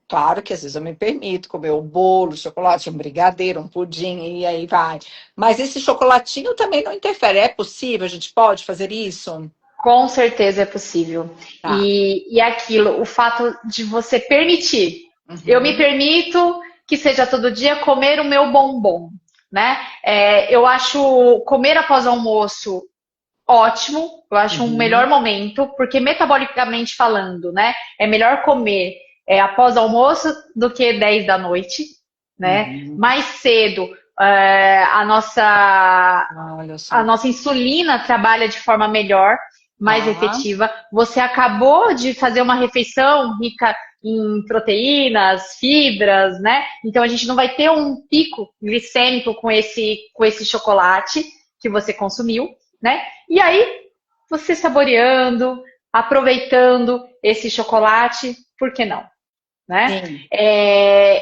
[SPEAKER 1] Claro que às vezes eu me permito comer um bolo, chocolate, um brigadeiro, um pudim, e aí vai. Mas esse chocolatinho também não interfere. É possível? A gente pode fazer isso?
[SPEAKER 2] Com certeza é possível.
[SPEAKER 1] Tá.
[SPEAKER 2] E aquilo, o fato de você permitir. Eu me
[SPEAKER 1] Uhum.
[SPEAKER 2] permito que seja todo dia comer o meu bombom, né? Eu acho comer após o almoço ótimo, eu acho um melhor
[SPEAKER 1] Uhum.
[SPEAKER 2] momento, porque metabolicamente falando, né? É melhor comer após o almoço do que 10 da noite, né?
[SPEAKER 1] Uhum.
[SPEAKER 2] Mais cedo, a
[SPEAKER 1] Olha
[SPEAKER 2] a
[SPEAKER 1] só.
[SPEAKER 2] nossa insulina trabalha de forma melhor, mais
[SPEAKER 1] Tá.
[SPEAKER 2] efetiva. Você acabou de fazer uma refeição rica em proteínas, fibras, né? Então a gente não vai ter um pico glicêmico com esse chocolate que você consumiu, né? E aí, você saboreando, aproveitando esse chocolate, por que não? Né?
[SPEAKER 1] Sim.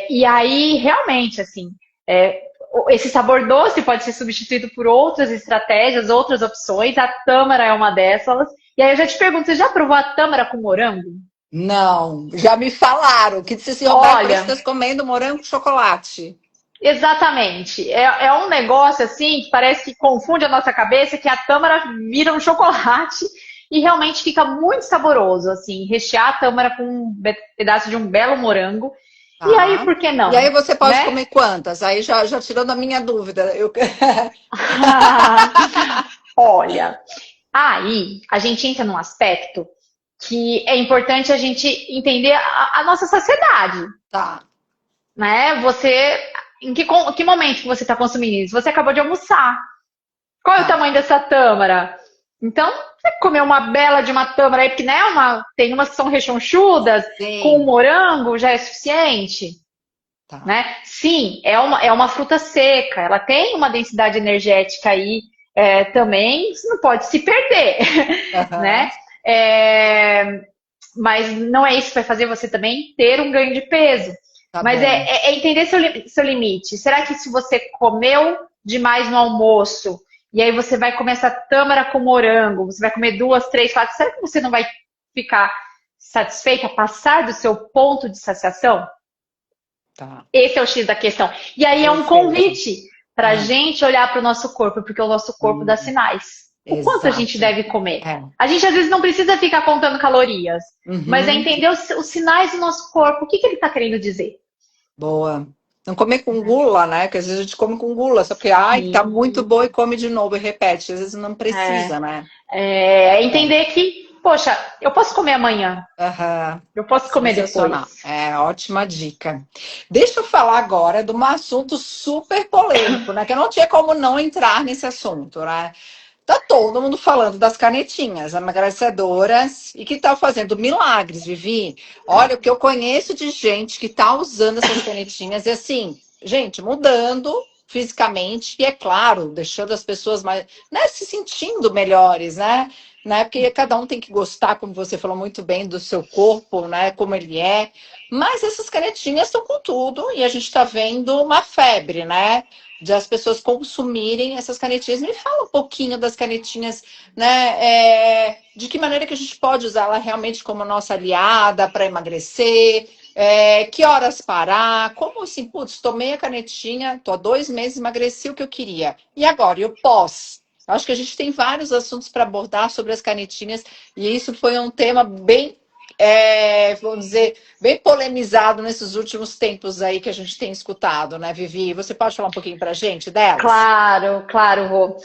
[SPEAKER 2] E aí, realmente, assim, é, esse sabor doce pode ser substituído por outras estratégias, outras opções. A tâmara é uma dessas. E aí eu já te pergunto, você já provou a tâmara com morango?
[SPEAKER 1] Não, já me falaram que se Roberto parece que
[SPEAKER 2] Olha,
[SPEAKER 1] está comendo morango com chocolate.
[SPEAKER 2] exatamente. É um negócio assim que parece que confunde a nossa cabeça, que a tâmara vira um chocolate e realmente fica muito saboroso, assim, rechear a tâmara com um pedaço de um belo morango. E aí,
[SPEAKER 1] Tá.
[SPEAKER 2] por que
[SPEAKER 1] E aí
[SPEAKER 2] não?
[SPEAKER 1] você pode
[SPEAKER 2] Né?
[SPEAKER 1] comer quantas? Aí já tirou da minha dúvida.
[SPEAKER 2] Olha, aí a gente entra num aspecto que é importante a gente entender a nossa sociedade,
[SPEAKER 1] Tá.
[SPEAKER 2] né? Que momento que você está consumindo isso? Você acabou de almoçar. Qual é o
[SPEAKER 1] Tá.
[SPEAKER 2] tamanho dessa tâmara? Então, você comer uma bela de uma tâmara aí, porque né, tem umas que são rechonchudas, com
[SPEAKER 1] Sim.
[SPEAKER 2] morango já é suficiente,
[SPEAKER 1] Tá.
[SPEAKER 2] né? Sim, é uma fruta seca, ela tem uma densidade energética aí também, você não pode se perder,
[SPEAKER 1] Aham.
[SPEAKER 2] né? É, mas não é isso que vai fazer você também ter um ganho de peso.
[SPEAKER 1] Tá
[SPEAKER 2] Mas
[SPEAKER 1] bom.
[SPEAKER 2] é entender seu limite. Será que se você comeu demais no almoço, e aí você vai comer essa tâmara com morango, você vai comer duas, três, quatro, será que você não vai ficar satisfeita, passar do seu ponto de saciação?
[SPEAKER 1] Tá.
[SPEAKER 2] Esse é o X da questão. E aí é um
[SPEAKER 1] Perfeito.
[SPEAKER 2] convite para a
[SPEAKER 1] Ah,
[SPEAKER 2] gente olhar para o nosso corpo, porque o nosso corpo dá
[SPEAKER 1] hum,
[SPEAKER 2] sinais. O quanto a gente
[SPEAKER 1] exato.
[SPEAKER 2] deve comer.
[SPEAKER 1] É.
[SPEAKER 2] A gente às vezes não precisa ficar contando calorias, mas é
[SPEAKER 1] Uhum.
[SPEAKER 2] entender os sinais do nosso corpo. O que ele está querendo dizer?
[SPEAKER 1] Boa. Não comer com gula, né? Porque às vezes a gente come com gula, só porque, ai, tá
[SPEAKER 2] Sim.
[SPEAKER 1] muito bom e come de novo e repete. Às vezes não
[SPEAKER 2] É,
[SPEAKER 1] precisa, né? É.
[SPEAKER 2] entender que, poxa, eu posso comer amanhã,
[SPEAKER 1] Aham.
[SPEAKER 2] eu posso comer
[SPEAKER 1] Sensacional.
[SPEAKER 2] depois.
[SPEAKER 1] É, ótima dica. Deixa eu falar agora de um assunto super polêmico, né? Que eu não tinha como não entrar nesse assunto, né? Tá todo mundo falando das canetinhas emagrecedoras e que tá fazendo milagres, Vivi. Olha, o que eu conheço de gente que tá usando essas canetinhas e assim, gente, mudando fisicamente e é claro, deixando as pessoas mais, né, se sentindo melhores, né? Porque cada um tem que gostar, como você falou muito bem, do seu corpo, né? Como ele é. Mas essas canetinhas estão com tudo e a gente está vendo uma febre, né? de as pessoas consumirem essas canetinhas. Me fala um pouquinho das canetinhas, né? De que maneira que a gente pode usá-la realmente como nossa aliada para emagrecer? Que horas parar? Como assim, putz, tomei a canetinha, tô há 2 meses, emagreci o que eu queria. E agora? E o pós? Acho que a gente tem vários assuntos para abordar sobre as canetinhas, e isso foi um tema bem, vamos dizer, bem polemizado nesses últimos tempos aí que a gente tem escutado, né, Vivi? Você pode falar um pouquinho para a gente delas?
[SPEAKER 2] Claro, claro, Rô.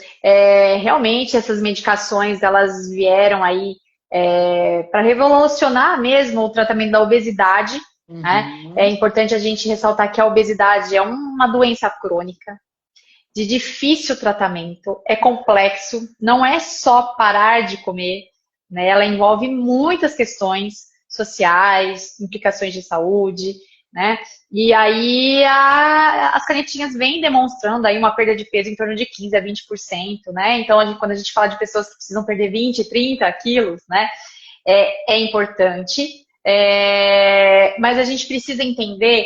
[SPEAKER 2] Realmente essas medicações elas vieram aí para revolucionar mesmo o tratamento da obesidade, né? É
[SPEAKER 1] Uhum,
[SPEAKER 2] importante a gente ressaltar que a obesidade é uma doença crônica, de difícil tratamento, é complexo, não é só parar de comer, né? Ela envolve muitas questões sociais, implicações de saúde, né? E aí as canetinhas vêm demonstrando aí uma perda de peso em torno de 15 a 20%, né? Então, quando a gente fala de pessoas que precisam perder 20, 30 quilos, né? É importante, mas a gente precisa entender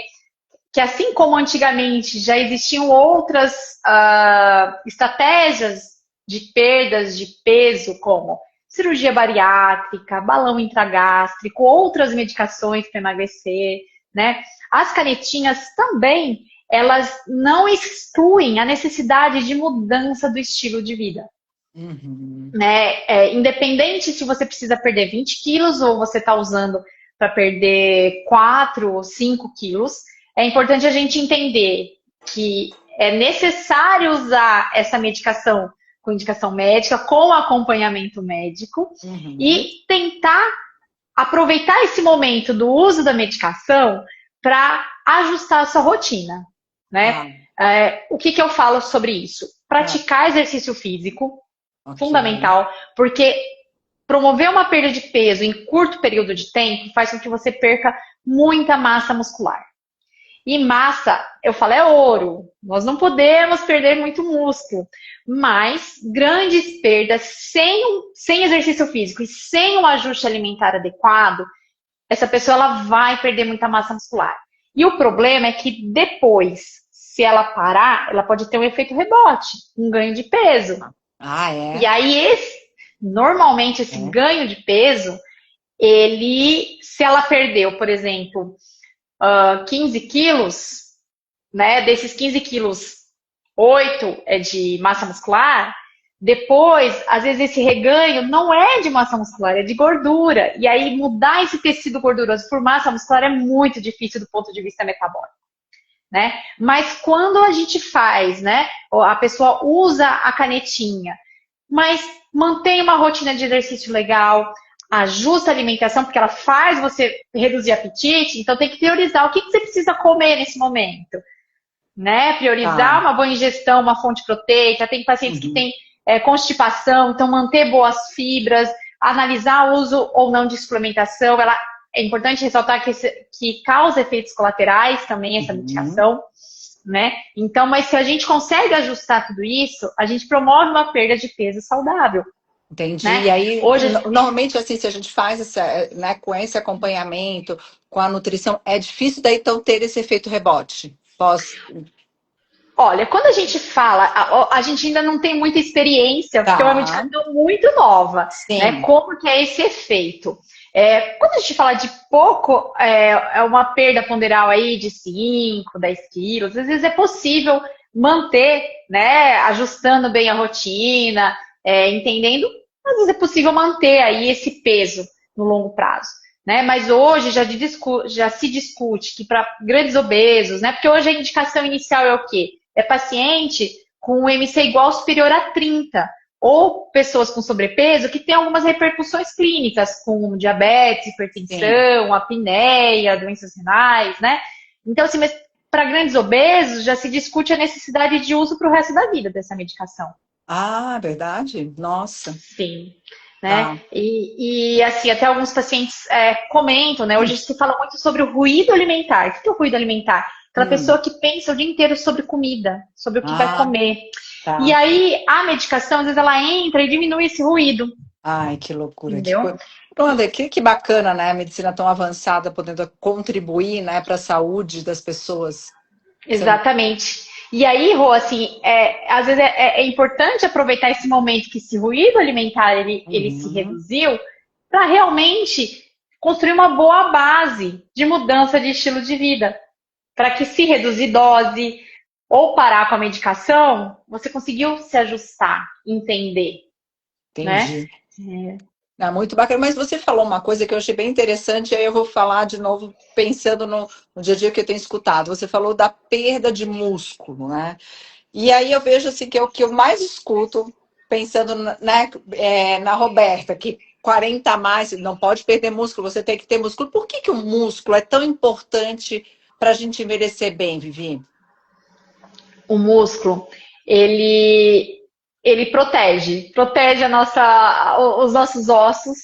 [SPEAKER 2] que assim como antigamente já existiam outras estratégias de perdas de peso, como cirurgia bariátrica, balão intragástrico, outras medicações para emagrecer, né? As canetinhas também, elas não excluem a necessidade de mudança do estilo de vida.
[SPEAKER 1] uhum.
[SPEAKER 2] Né? Independente se você precisa perder 20 quilos ou você está usando para perder 4 ou 5 quilos, é importante a gente entender que é necessário usar essa medicação com indicação médica, com acompanhamento médico,
[SPEAKER 1] Uhum.
[SPEAKER 2] e tentar aproveitar esse momento do uso da medicação para ajustar a sua rotina. Né?
[SPEAKER 1] Ah,
[SPEAKER 2] O que eu falo sobre isso?
[SPEAKER 1] ah,
[SPEAKER 2] Praticar exercício físico,
[SPEAKER 1] ok.
[SPEAKER 2] fundamental, porque promover uma perda de peso em curto período de tempo faz com que você perca muita massa muscular. E massa, eu falo, é ouro. Nós não podemos perder muito músculo. Mas grandes perdas sem exercício físico e sem um ajuste alimentar adequado, essa pessoa ela vai perder muita massa muscular. E o problema é que depois, se ela parar, ela pode ter um efeito rebote, um ganho de peso.
[SPEAKER 1] Ah,
[SPEAKER 2] E
[SPEAKER 1] é?
[SPEAKER 2] aí, normalmente, esse
[SPEAKER 1] É.
[SPEAKER 2] ganho de peso, se ela perdeu, por exemplo, 15 quilos, né, desses 15 quilos, 8 é de massa muscular, depois, às vezes, esse reganho não é de massa muscular, é de gordura. E aí, mudar esse tecido gorduroso por massa muscular é muito difícil do ponto de vista metabólico. Né? Mas quando a gente faz, né, a pessoa usa a canetinha, mas mantém uma rotina de exercício legal, ajusta a alimentação, porque ela faz você reduzir apetite, então tem que priorizar o que você precisa comer nesse momento. Né? Priorizar
[SPEAKER 1] Tá.
[SPEAKER 2] uma boa ingestão, uma fonte proteica, tem pacientes que
[SPEAKER 1] Uhum.
[SPEAKER 2] têm constipação, então manter boas fibras, analisar o uso ou não de suplementação, é importante ressaltar que causa efeitos colaterais também essa
[SPEAKER 1] Uhum.
[SPEAKER 2] medicação, né? Então, mas se a gente consegue ajustar tudo isso, a gente promove uma perda de peso saudável,
[SPEAKER 1] Entendi.
[SPEAKER 2] né?
[SPEAKER 1] E aí,
[SPEAKER 2] Hoje,
[SPEAKER 1] normalmente, assim, se a gente faz né, com esse acompanhamento, com a nutrição, é difícil daí então ter esse efeito rebote. Pós.
[SPEAKER 2] olha, quando a gente fala, a gente ainda não tem muita experiência, porque é uma
[SPEAKER 1] Tá.
[SPEAKER 2] medicação muito nova, né?
[SPEAKER 1] Sim.
[SPEAKER 2] Como que é esse efeito? Quando a gente fala de pouco, é uma perda ponderal aí de 5, 10 quilos, às vezes é possível manter, né? Ajustando bem a rotina, entendendo, às vezes é possível manter aí esse peso no longo prazo. Né? Mas hoje já se discute que para grandes obesos, né? Porque hoje a indicação inicial é o quê? É paciente com um MC igual ou superior a 30, ou pessoas com sobrepeso que têm algumas repercussões clínicas, como diabetes,
[SPEAKER 1] Sim.
[SPEAKER 2] hipertensão, apneia, doenças renais, né? Então, assim, mas para grandes obesos já se discute a necessidade de uso para o resto da vida dessa medicação.
[SPEAKER 1] Ah, verdade? Nossa.
[SPEAKER 2] Sim. Né?
[SPEAKER 1] Tá.
[SPEAKER 2] E assim, até alguns pacientes comentam, né? Hoje se fala muito sobre o ruído alimentar. O que é o ruído alimentar? Aquela pessoa
[SPEAKER 1] Hum.
[SPEAKER 2] que pensa o dia inteiro sobre comida, sobre o que vai
[SPEAKER 1] Ah,
[SPEAKER 2] comer. E
[SPEAKER 1] tá.
[SPEAKER 2] aí a medicação, às vezes, ela entra e diminui esse ruído,
[SPEAKER 1] Ai, que loucura, que
[SPEAKER 2] entendeu?
[SPEAKER 1] coisa. Olha, que bacana, né? A medicina tão avançada, podendo contribuir, né, para a saúde das pessoas. Isso é
[SPEAKER 2] Exatamente. E aí, Rô, assim, às vezes é importante aproveitar esse momento que esse ruído alimentar ele se
[SPEAKER 1] Uhum.
[SPEAKER 2] reduziu para realmente construir uma boa base de mudança de estilo de vida. Para que se reduzir dose ou parar com a medicação, você conseguiu se ajustar, entender, né?
[SPEAKER 1] Entendi. Ah, muito bacana, mas você falou uma coisa que eu achei bem interessante, e aí eu vou falar de novo, pensando no dia a dia que eu tenho escutado. Você falou da perda de músculo, né? E aí eu vejo assim que é o que eu mais escuto, pensando né, na Roberta, que 40 a mais, não pode perder músculo, você tem que ter músculo. Por que o músculo é tão importante para a gente envelhecer bem, Vivi?
[SPEAKER 2] O músculo, ele, ele protege os nossos ossos,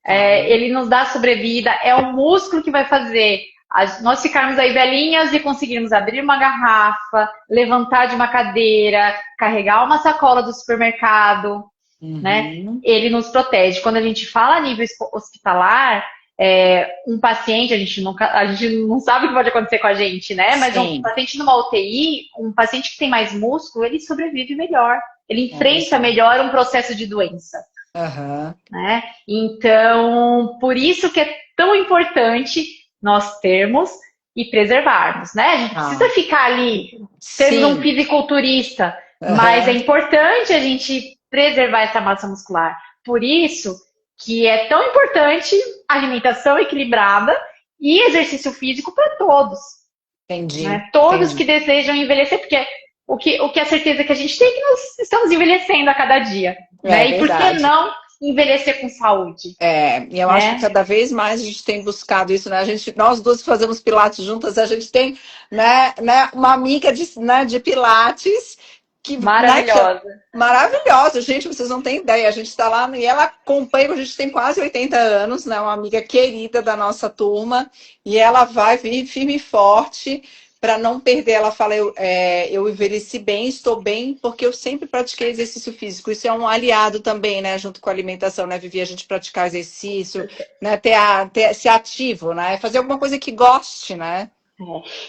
[SPEAKER 1] Tá.
[SPEAKER 2] ele nos dá sobrevida, é o músculo que vai fazer nós ficarmos aí velhinhas e conseguirmos abrir uma garrafa, levantar de uma cadeira, carregar uma sacola do supermercado, né?
[SPEAKER 1] Uhum.
[SPEAKER 2] Ele nos protege. Quando a gente fala a nível hospitalar, um paciente, a gente não sabe o que pode acontecer com a gente, né? Mas um
[SPEAKER 1] Sim,
[SPEAKER 2] paciente numa UTI, um paciente que tem mais músculo, ele sobrevive melhor. Ele
[SPEAKER 1] é
[SPEAKER 2] enfrenta
[SPEAKER 1] verdade.
[SPEAKER 2] melhor um processo de doença,
[SPEAKER 1] Aham.
[SPEAKER 2] né? Então, por isso que é tão importante nós termos e preservarmos, né? A gente precisa
[SPEAKER 1] Ah,
[SPEAKER 2] ficar ali, sermos um
[SPEAKER 1] sim.
[SPEAKER 2] fisiculturista, mas é
[SPEAKER 1] Aham.
[SPEAKER 2] importante a gente preservar essa massa muscular. Por isso que é tão importante alimentação equilibrada e exercício físico para todos,
[SPEAKER 1] Entendi,
[SPEAKER 2] né? Todos que
[SPEAKER 1] entendi.
[SPEAKER 2] desejam envelhecer, porque o que a certeza que a gente tem é que nós estamos envelhecendo a cada dia,
[SPEAKER 1] É
[SPEAKER 2] né? E por que
[SPEAKER 1] verdade.
[SPEAKER 2] não envelhecer com saúde,
[SPEAKER 1] E eu acho que
[SPEAKER 2] né?
[SPEAKER 1] cada vez mais a gente tem buscado isso, né? Nós duas fazemos Pilates juntas, a gente tem, uma amiga de Pilates que é
[SPEAKER 2] Maravilhosa.
[SPEAKER 1] maravilhosa, gente, vocês não têm ideia. A gente está lá e ela acompanha, a gente tem quase 80 anos, né? Uma amiga querida da nossa turma, e ela vai vir firme e forte para não perder. Ela fala, eu envelheci bem, estou bem, porque eu sempre pratiquei exercício físico. Isso é um aliado também, né? Junto com a alimentação, né, Vivi? A gente praticar exercício, né? Ser ativo, né? Fazer alguma coisa que goste, né?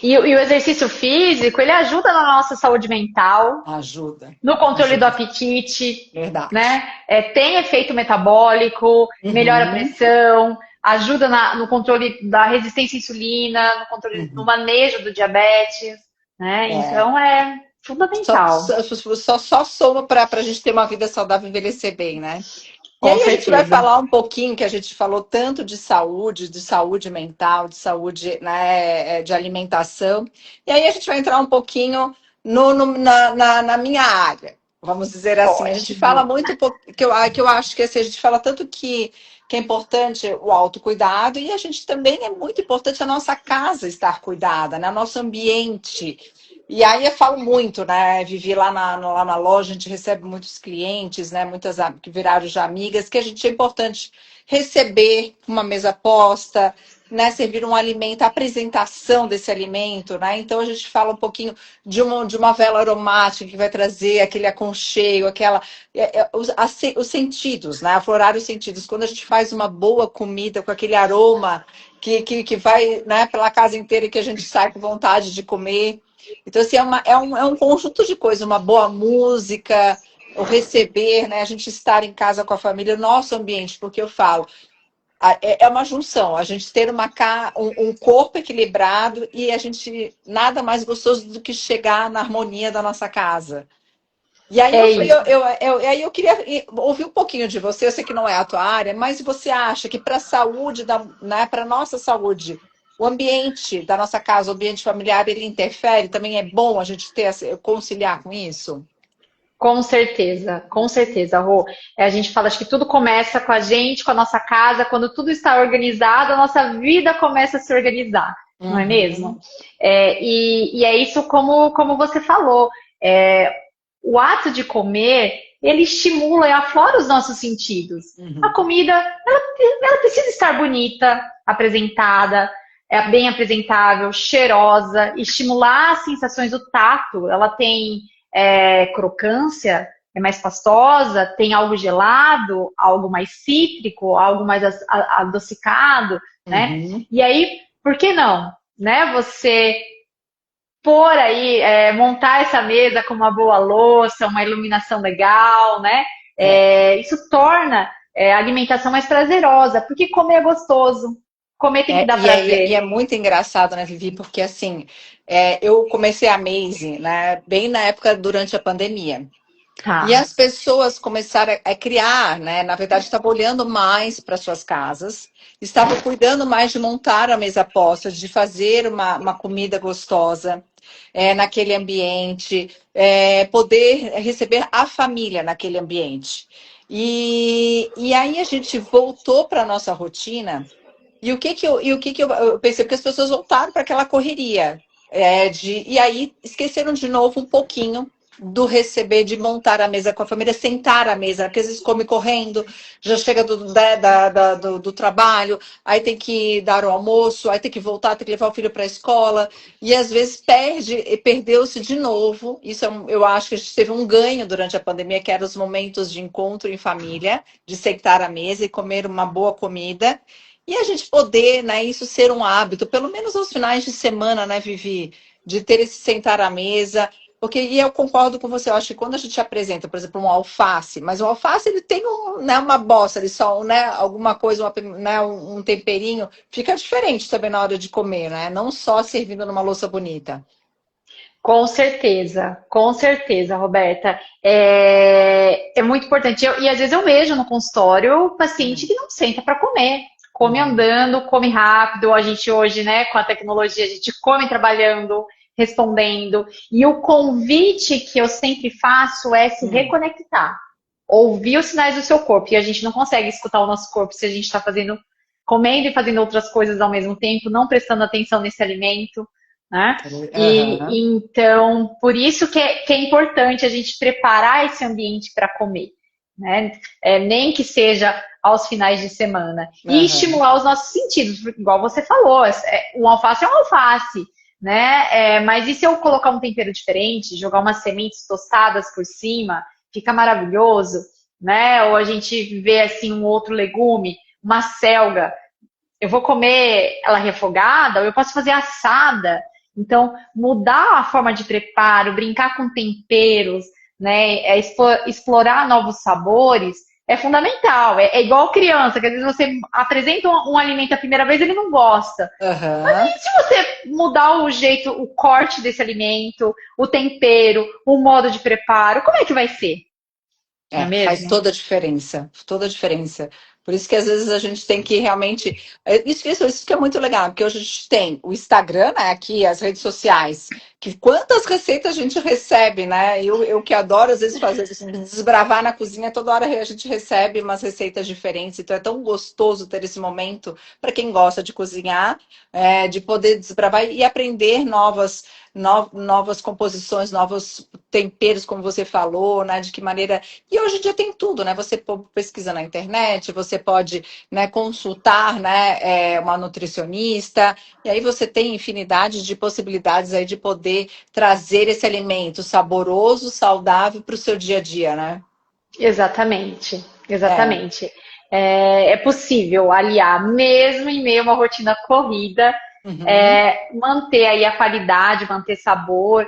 [SPEAKER 2] E o exercício físico, ele ajuda na nossa saúde mental,
[SPEAKER 1] Ajuda,
[SPEAKER 2] no controle do
[SPEAKER 1] ajuda.
[SPEAKER 2] apetite,
[SPEAKER 1] Verdade.
[SPEAKER 2] né? Tem efeito metabólico, melhora a
[SPEAKER 1] Uhum,
[SPEAKER 2] pressão, ajuda no controle da resistência à insulina, no controle, no
[SPEAKER 1] uhum.
[SPEAKER 2] manejo do diabetes, né?
[SPEAKER 1] É.
[SPEAKER 2] Então é
[SPEAKER 1] Só,
[SPEAKER 2] fundamental,
[SPEAKER 1] só soma para a gente ter uma vida saudável e envelhecer bem, né? E
[SPEAKER 2] com
[SPEAKER 1] aí a gente vai
[SPEAKER 2] certeza.
[SPEAKER 1] falar um pouquinho, que a gente falou tanto de saúde mental, de saúde, né, de alimentação. E aí a gente vai entrar um pouquinho na minha área, vamos dizer assim. A gente fala
[SPEAKER 2] Ótimo.
[SPEAKER 1] muito, que eu acho que assim, a gente fala tanto que é importante o autocuidado, e a gente também é muito importante a nossa casa estar cuidada, né? Nosso ambiente. E aí eu falo muito, né? Vivi lá na loja, a gente recebe muitos clientes, né? Muitas que viraram já amigas, que a gente é importante receber uma mesa posta, né? Servir um alimento, a apresentação desse alimento, né? Então a gente fala um pouquinho de uma vela aromática que vai trazer aquele aconchego, os sentidos, né? Aflorar os sentidos. Quando a gente faz uma boa comida com aquele aroma que vai, né, pela casa inteira e que a gente sai com vontade de comer. Então, assim, é um conjunto de coisas, uma boa música, o receber, né? A gente estar em casa com a família, o nosso ambiente, porque eu falo, é uma junção, a gente ter um corpo equilibrado e a gente nada mais gostoso do que chegar na harmonia da nossa casa. E aí
[SPEAKER 2] É isso.
[SPEAKER 1] aí eu queria ouvir um pouquinho de você, eu sei que não é a tua área, mas você acha que para a saúde, né, para a nossa saúde, o ambiente da nossa casa, o ambiente familiar, ele interfere? Também é bom a gente conciliar com isso?
[SPEAKER 2] Com certeza, Rô. A gente fala, acho que tudo começa com a gente, com a nossa casa. Quando tudo está organizado, a nossa vida começa a se organizar, não é mesmo?
[SPEAKER 1] Uhum,
[SPEAKER 2] E é isso como você falou. É, o ato de comer, ele estimula e aflora os nossos sentidos. A
[SPEAKER 1] uhum,
[SPEAKER 2] comida, ela precisa estar bonita, apresentada, bem apresentável, cheirosa, estimular as sensações do tato. Ela tem crocância, é mais pastosa, tem algo gelado, algo mais cítrico, algo mais adocicado, né?
[SPEAKER 1] uhum.
[SPEAKER 2] E aí, por que não? Né? Você pôr aí, montar essa mesa com uma boa louça, uma iluminação legal, né?
[SPEAKER 1] É,
[SPEAKER 2] Isso torna a alimentação mais prazerosa, porque comer é gostoso, comer tem que dar
[SPEAKER 1] e
[SPEAKER 2] prazer.
[SPEAKER 1] é muito engraçado, né, Vivi? Porque assim, eu comecei a Maze, né, bem na época durante a pandemia. E
[SPEAKER 2] Tá.
[SPEAKER 1] as pessoas começaram a criar, né? Na verdade, estavam olhando mais para suas casas, estavam cuidando mais de montar a mesa posta, de fazer uma comida gostosa naquele ambiente, poder receber a família naquele ambiente. E aí a gente voltou para a nossa rotina e o que que eu percebo que as pessoas voltaram para aquela correria. E aí esqueceram de novo um pouquinho do receber, de montar a mesa com a família, sentar à mesa, porque às vezes come correndo, já chega do trabalho, aí tem que dar o almoço, aí tem que voltar, tem que levar o filho para a escola, e às vezes perdeu-se de novo. Isso eu acho que a gente teve um ganho durante a pandemia, que eram os momentos de encontro em família, de sentar à mesa e comer uma boa comida. E a gente poder, né, isso ser um hábito, pelo menos aos finais de semana, né, Vivi, de ter esse sentar à mesa, porque e eu concordo com você, eu acho que quando a gente apresenta, por exemplo, um alface, mas o alface ele tem né, uma bossa, ele só, né, alguma coisa, né, um temperinho, fica diferente também na hora de comer, né? Não só servindo numa louça bonita.
[SPEAKER 2] Com certeza, Roberta. É muito importante. E às vezes eu vejo no consultório o paciente
[SPEAKER 1] Uhum.
[SPEAKER 2] que não senta para comer. Come
[SPEAKER 1] Uhum.
[SPEAKER 2] andando, come rápido. A gente hoje, né, com a tecnologia, a gente come trabalhando, respondendo. E o convite que eu sempre faço é se
[SPEAKER 1] Uhum.
[SPEAKER 2] reconectar. Ouvir os sinais do seu corpo. E a gente não consegue escutar o nosso corpo se a gente está comendo e fazendo outras coisas ao mesmo tempo, não prestando atenção nesse alimento, né? E
[SPEAKER 1] Aham.
[SPEAKER 2] então, por isso que é importante a gente preparar esse ambiente para comer, né? Nem que seja aos finais de semana. E
[SPEAKER 1] Aham.
[SPEAKER 2] estimular os nossos sentidos, igual você falou, um alface é um alface, né? Mas e se eu colocar um tempero diferente, jogar umas sementes tostadas por cima, fica maravilhoso, né? Ou a gente vê assim um outro legume, uma selga, eu vou comer ela refogada, ou eu posso fazer assada. Então, mudar a forma de preparo, brincar com temperos, né, explorar novos sabores é fundamental. É igual criança, que às vezes você apresenta um alimento a primeira vez, ele não gosta.
[SPEAKER 1] Aham.
[SPEAKER 2] E se você mudar o jeito, o corte desse alimento, o tempero, o modo de preparo, como é que vai ser? Não é
[SPEAKER 1] Faz
[SPEAKER 2] mesmo?
[SPEAKER 1] toda a diferença, toda a diferença. Por isso que às vezes a gente tem que realmente. Isso que é muito legal, porque hoje a gente tem o Instagram, né? Aqui, as redes sociais, que quantas receitas a gente recebe, né? Eu que adoro, às vezes, fazer assim, desbravar na cozinha, toda hora a gente recebe umas receitas diferentes. Então é tão gostoso ter esse momento para quem gosta de cozinhar, de poder desbravar e aprender novas composições, novos temperos, como você falou, né? De que maneira e hoje em dia tem tudo, né? Você pesquisa na internet, você pode, né, consultar, né, uma nutricionista, e aí você tem infinidade de possibilidades aí de poder trazer esse alimento saboroso, saudável para o seu dia a dia, né?
[SPEAKER 2] Exatamente,
[SPEAKER 1] É.
[SPEAKER 2] exatamente. É possível aliar, mesmo em meio a uma rotina corrida,
[SPEAKER 1] Uhum.
[SPEAKER 2] manter aí a qualidade, manter sabor.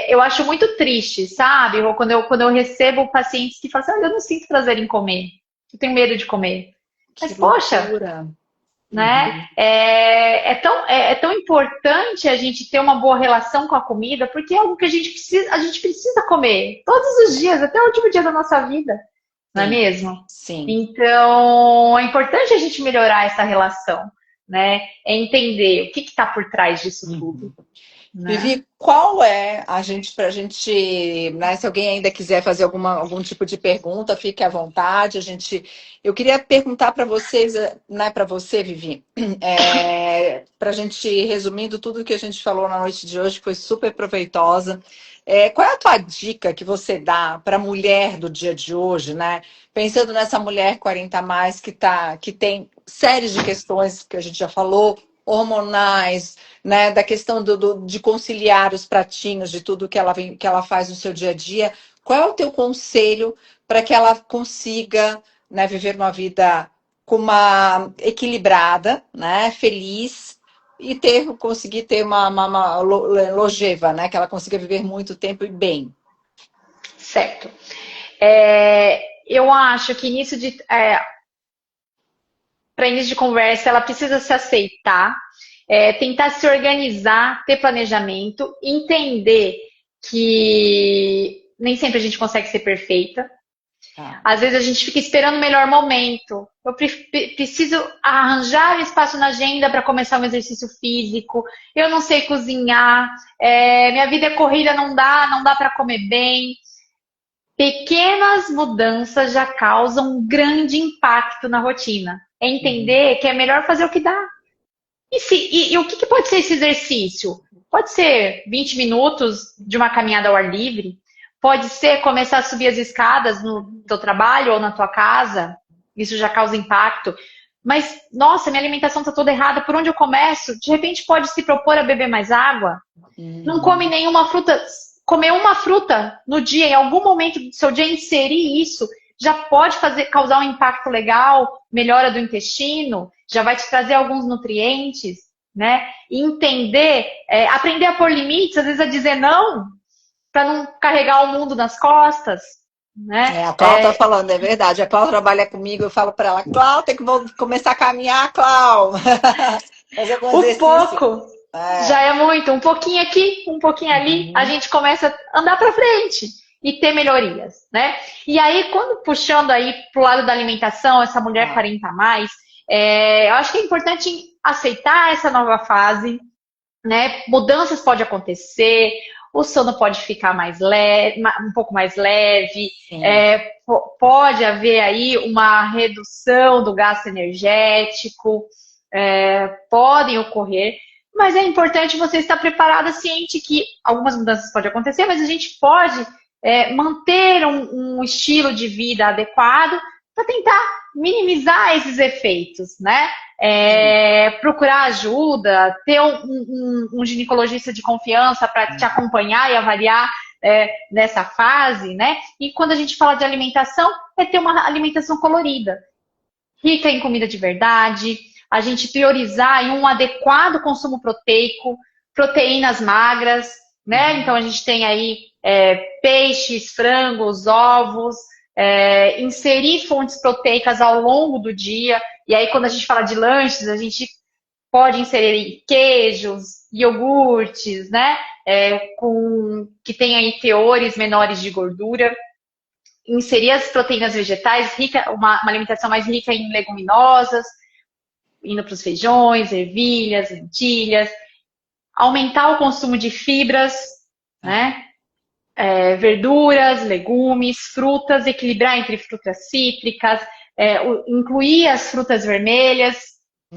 [SPEAKER 2] Eu acho muito triste, sabe? Ou quando eu recebo pacientes que falam assim, "Olha, eu não sinto prazer em comer, eu tenho medo de comer.
[SPEAKER 1] Que
[SPEAKER 2] Mas, poxa,
[SPEAKER 1] loucura.
[SPEAKER 2] né?
[SPEAKER 1] Uhum.
[SPEAKER 2] É tão importante a gente ter uma boa relação com a comida, porque é algo que a gente precisa comer todos os dias, até o último dia da nossa vida, não é
[SPEAKER 1] Sim,
[SPEAKER 2] mesmo?
[SPEAKER 1] sim.
[SPEAKER 2] Então, é importante a gente melhorar essa relação, né? É entender o que está por trás disso tudo,
[SPEAKER 1] Uhum.
[SPEAKER 2] né?
[SPEAKER 1] Vivi, qual é a gente, para a gente, né, se alguém ainda quiser fazer algum tipo de pergunta, fique à vontade. Eu queria perguntar para vocês, né, para você, Vivi, para a gente, resumindo tudo que a gente falou na noite de hoje, que foi super proveitosa. Qual é a tua dica que você dá para a mulher do dia de hoje, né? Pensando nessa mulher 40 a mais que tem séries de questões que a gente já falou, hormonais, né, da questão de conciliar os pratinhos de tudo que ela faz no seu dia a dia. Qual é o teu conselho para que ela consiga, né, viver uma vida com uma equilibrada, né, feliz conseguir ter uma longeva, né? Que ela consiga viver muito tempo e bem.
[SPEAKER 2] Certo. Eu acho que para início de conversa, ela precisa se aceitar, tentar se organizar, ter planejamento, entender que nem sempre a gente consegue ser perfeita.
[SPEAKER 1] Tá.
[SPEAKER 2] Às vezes a gente fica esperando o melhor momento. Eu preciso arranjar espaço na agenda para começar um exercício físico. Eu não sei cozinhar. Minha vida é corrida, não dá para comer bem. Pequenas mudanças já causam um grande impacto na rotina. É
[SPEAKER 1] Uhum.
[SPEAKER 2] entender que é melhor fazer o que dá. E o que pode ser esse exercício? Pode ser 20 minutos de uma caminhada ao ar livre, pode ser começar a subir as escadas no teu trabalho ou na tua casa, isso já causa impacto. Mas, nossa, minha alimentação está toda errada, por onde eu começo? De repente pode se propor a beber mais água, não come
[SPEAKER 1] Uhum.
[SPEAKER 2] nenhuma fruta, comer uma fruta no dia, em algum momento do seu dia inserir isso, já pode causar um impacto legal, melhora do intestino, já vai te trazer alguns nutrientes, né? E entender, aprender a pôr limites, às vezes a dizer não, para não carregar o mundo nas costas, né?
[SPEAKER 1] A Clau tá falando, é verdade. A Clau trabalha comigo, eu falo para ela, Clau, tem que começar a caminhar, Clau. Fazer algum
[SPEAKER 2] O
[SPEAKER 1] exercício.
[SPEAKER 2] pouco já
[SPEAKER 1] É.
[SPEAKER 2] é muito, um pouquinho aqui, um pouquinho ali, a
[SPEAKER 1] Uhum.
[SPEAKER 2] gente começa a andar para frente e ter melhorias, né? E aí, quando puxando aí pro lado da alimentação, essa mulher
[SPEAKER 1] Tá.
[SPEAKER 2] 40 a mais, eu acho que é importante aceitar essa nova fase, né? Mudanças podem acontecer, o sono pode ficar mais leve, um pouco mais leve,
[SPEAKER 1] Sim.
[SPEAKER 2] pode haver aí uma redução do gasto energético, podem ocorrer, mas é importante você estar preparada, ciente que algumas mudanças podem acontecer, mas a gente pode manter um estilo de vida adequado para tentar minimizar esses efeitos, né?
[SPEAKER 1] Sim.
[SPEAKER 2] Procurar ajuda, ter um ginecologista de confiança para te acompanhar e avaliar nessa fase, né? E quando a gente fala de alimentação, é ter uma alimentação colorida, rica em comida de verdade, a gente priorizar em um adequado consumo proteico, proteínas magras, né? Então
[SPEAKER 1] Uhum.
[SPEAKER 2] a gente tem aí peixes, frangos, ovos, inserir fontes proteicas ao longo do dia. E aí, quando a gente fala de lanches, a gente pode inserir queijos, iogurtes, né? Que tem aí teores menores de gordura. Inserir as proteínas vegetais, uma alimentação mais rica em leguminosas, indo para os feijões, ervilhas, lentilhas, aumentar o consumo de fibras,
[SPEAKER 1] Tá.
[SPEAKER 2] né? Verduras, legumes, frutas, equilibrar entre frutas cítricas, incluir as frutas vermelhas,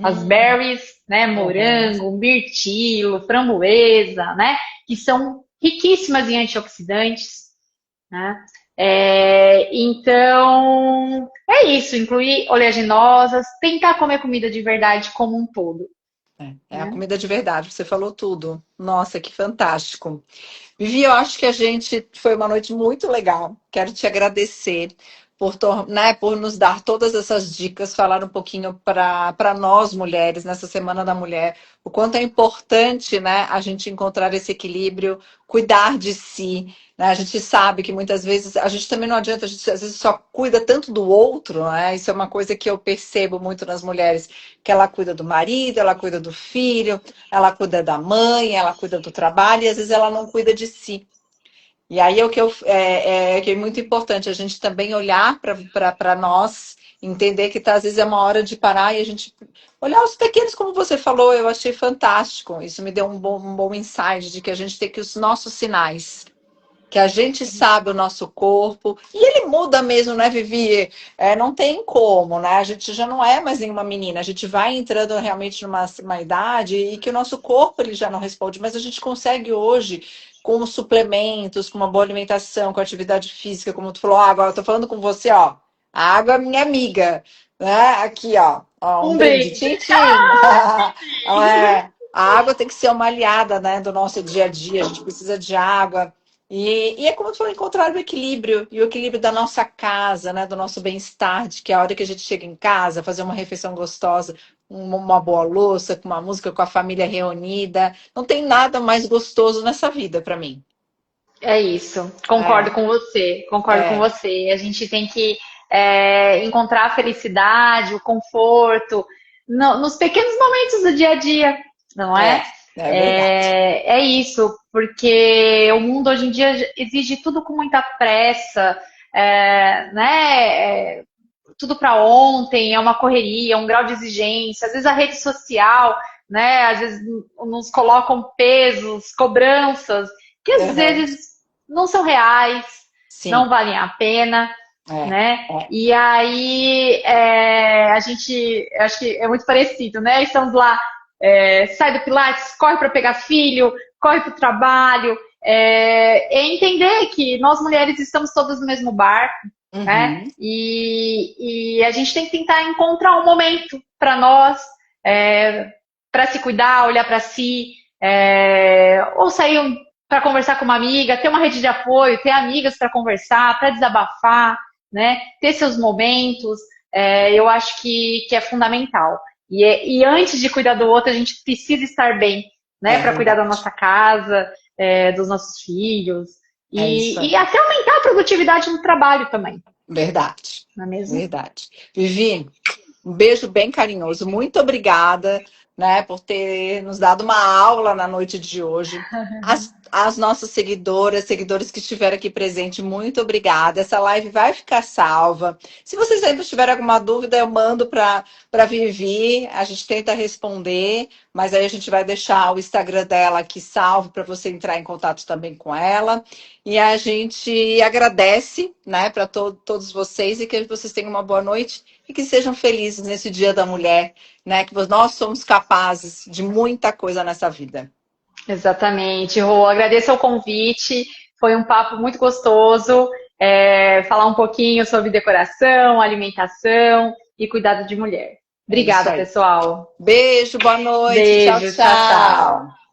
[SPEAKER 2] as
[SPEAKER 1] Hum.
[SPEAKER 2] berries, né?
[SPEAKER 1] Uhum.
[SPEAKER 2] Morango, mirtilo, framboesa, né? Que são riquíssimas em antioxidantes, né? Então, é isso, incluir oleaginosas, tentar comer comida de verdade como um todo.
[SPEAKER 1] É a
[SPEAKER 2] Né?
[SPEAKER 1] comida de verdade, você falou tudo. Nossa, que fantástico. Vivi, eu acho que a gente foi uma noite muito legal. Quero te agradecer por nos dar todas essas dicas, falar um pouquinho para nós mulheres nessa Semana da Mulher, o quanto é importante, né, a gente encontrar esse equilíbrio, cuidar de si. Né? A gente sabe que muitas vezes a gente também não adianta, a gente às vezes só cuida tanto do outro, né? Isso é uma coisa que eu percebo muito nas mulheres, que ela cuida do marido, ela cuida do filho, ela cuida da mãe, ela cuida do trabalho e às vezes ela não cuida de si. E aí que é muito importante a gente também olhar para nós, entender que às vezes é uma hora de parar e a gente olhar os pequenos, como você falou, eu achei fantástico. Isso me deu um bom insight de que a gente tem que os nossos sinais que a gente sabe o nosso corpo, e ele muda mesmo, né, Vivi? Não tem como, né? A gente já não é mais nenhuma menina, a gente vai entrando realmente numa uma idade e que o nosso corpo ele já não responde, mas a gente consegue hoje, com os suplementos, com uma boa alimentação, com atividade física, como tu falou, agora eu tô falando com você, ó, a água é minha amiga, né? Aqui, ó um
[SPEAKER 2] Um
[SPEAKER 1] brinde,
[SPEAKER 2] brinde.
[SPEAKER 1] tchim, tchim. A água tem que ser uma aliada, né, do nosso dia a dia, a gente precisa de água. E é como tu falou, encontrar o equilíbrio, e o equilíbrio da nossa casa, né? Do nosso bem-estar, de que a hora que a gente chega em casa, fazer uma refeição gostosa, uma boa louça, com uma música, com a família reunida. Não tem nada mais gostoso nessa vida para mim.
[SPEAKER 2] É isso,
[SPEAKER 1] É,
[SPEAKER 2] concordo com você, concordo com
[SPEAKER 1] é,
[SPEAKER 2] você. A gente tem que encontrar a felicidade, o conforto nos pequenos momentos do dia a dia, não
[SPEAKER 1] é,
[SPEAKER 2] é?
[SPEAKER 1] é verdade.
[SPEAKER 2] É isso, porque o mundo hoje em dia exige tudo com muita pressa, né? Tudo para ontem, é uma correria, é um grau de exigência. Às vezes a rede social, né? Às vezes nos colocam pesos, cobranças que às
[SPEAKER 1] Aham,
[SPEAKER 2] vezes não são reais, não
[SPEAKER 1] sim,
[SPEAKER 2] valem a pena,
[SPEAKER 1] é,
[SPEAKER 2] né?
[SPEAKER 1] é,
[SPEAKER 2] E aí a gente, acho que é muito parecido, né? Estamos lá, sai do Pilates, corre para pegar filho, corre para o trabalho, entender que nós mulheres estamos todas no mesmo barco, né?
[SPEAKER 1] uhum,
[SPEAKER 2] E a gente tem que tentar encontrar um momento para nós, para se cuidar, olhar para si, ou sair para conversar com uma amiga, ter uma rede de apoio, ter amigas para conversar, para desabafar, né? Ter seus momentos, eu acho que é fundamental. E antes de cuidar do outro, a gente precisa estar bem, né?
[SPEAKER 1] é
[SPEAKER 2] Para cuidar da
[SPEAKER 1] verdade.
[SPEAKER 2] nossa casa, dos nossos filhos,
[SPEAKER 1] É isso
[SPEAKER 2] e
[SPEAKER 1] aí.
[SPEAKER 2] até aumentar a produtividade no trabalho também,
[SPEAKER 1] Verdade.
[SPEAKER 2] não é mesmo?
[SPEAKER 1] Verdade. Vivi, um beijo bem carinhoso. Muito obrigada, né, por ter nos dado uma aula na noite de hoje. As nossas seguidoras, seguidores que estiveram aqui presentes, muito obrigada. Essa live vai ficar salva. Se vocês ainda tiverem alguma dúvida, eu mando para Vivi, a gente tenta responder, mas aí a gente vai deixar o Instagram dela aqui salvo para você entrar em contato também com ela. E a gente agradece, né, para todos vocês e que vocês tenham uma boa noite e que sejam felizes nesse Dia da Mulher, né? Que nós somos capazes de muita coisa nessa vida.
[SPEAKER 2] Exatamente, Rô. Agradeço o convite. Foi um papo muito gostoso. Falar um pouquinho sobre decoração, alimentação e cuidado de mulher.
[SPEAKER 1] É isso
[SPEAKER 2] Obrigada,
[SPEAKER 1] aí.
[SPEAKER 2] pessoal.
[SPEAKER 1] Beijo, boa noite. Tchau,
[SPEAKER 2] Beijo, tchau, tchau.
[SPEAKER 1] tchau.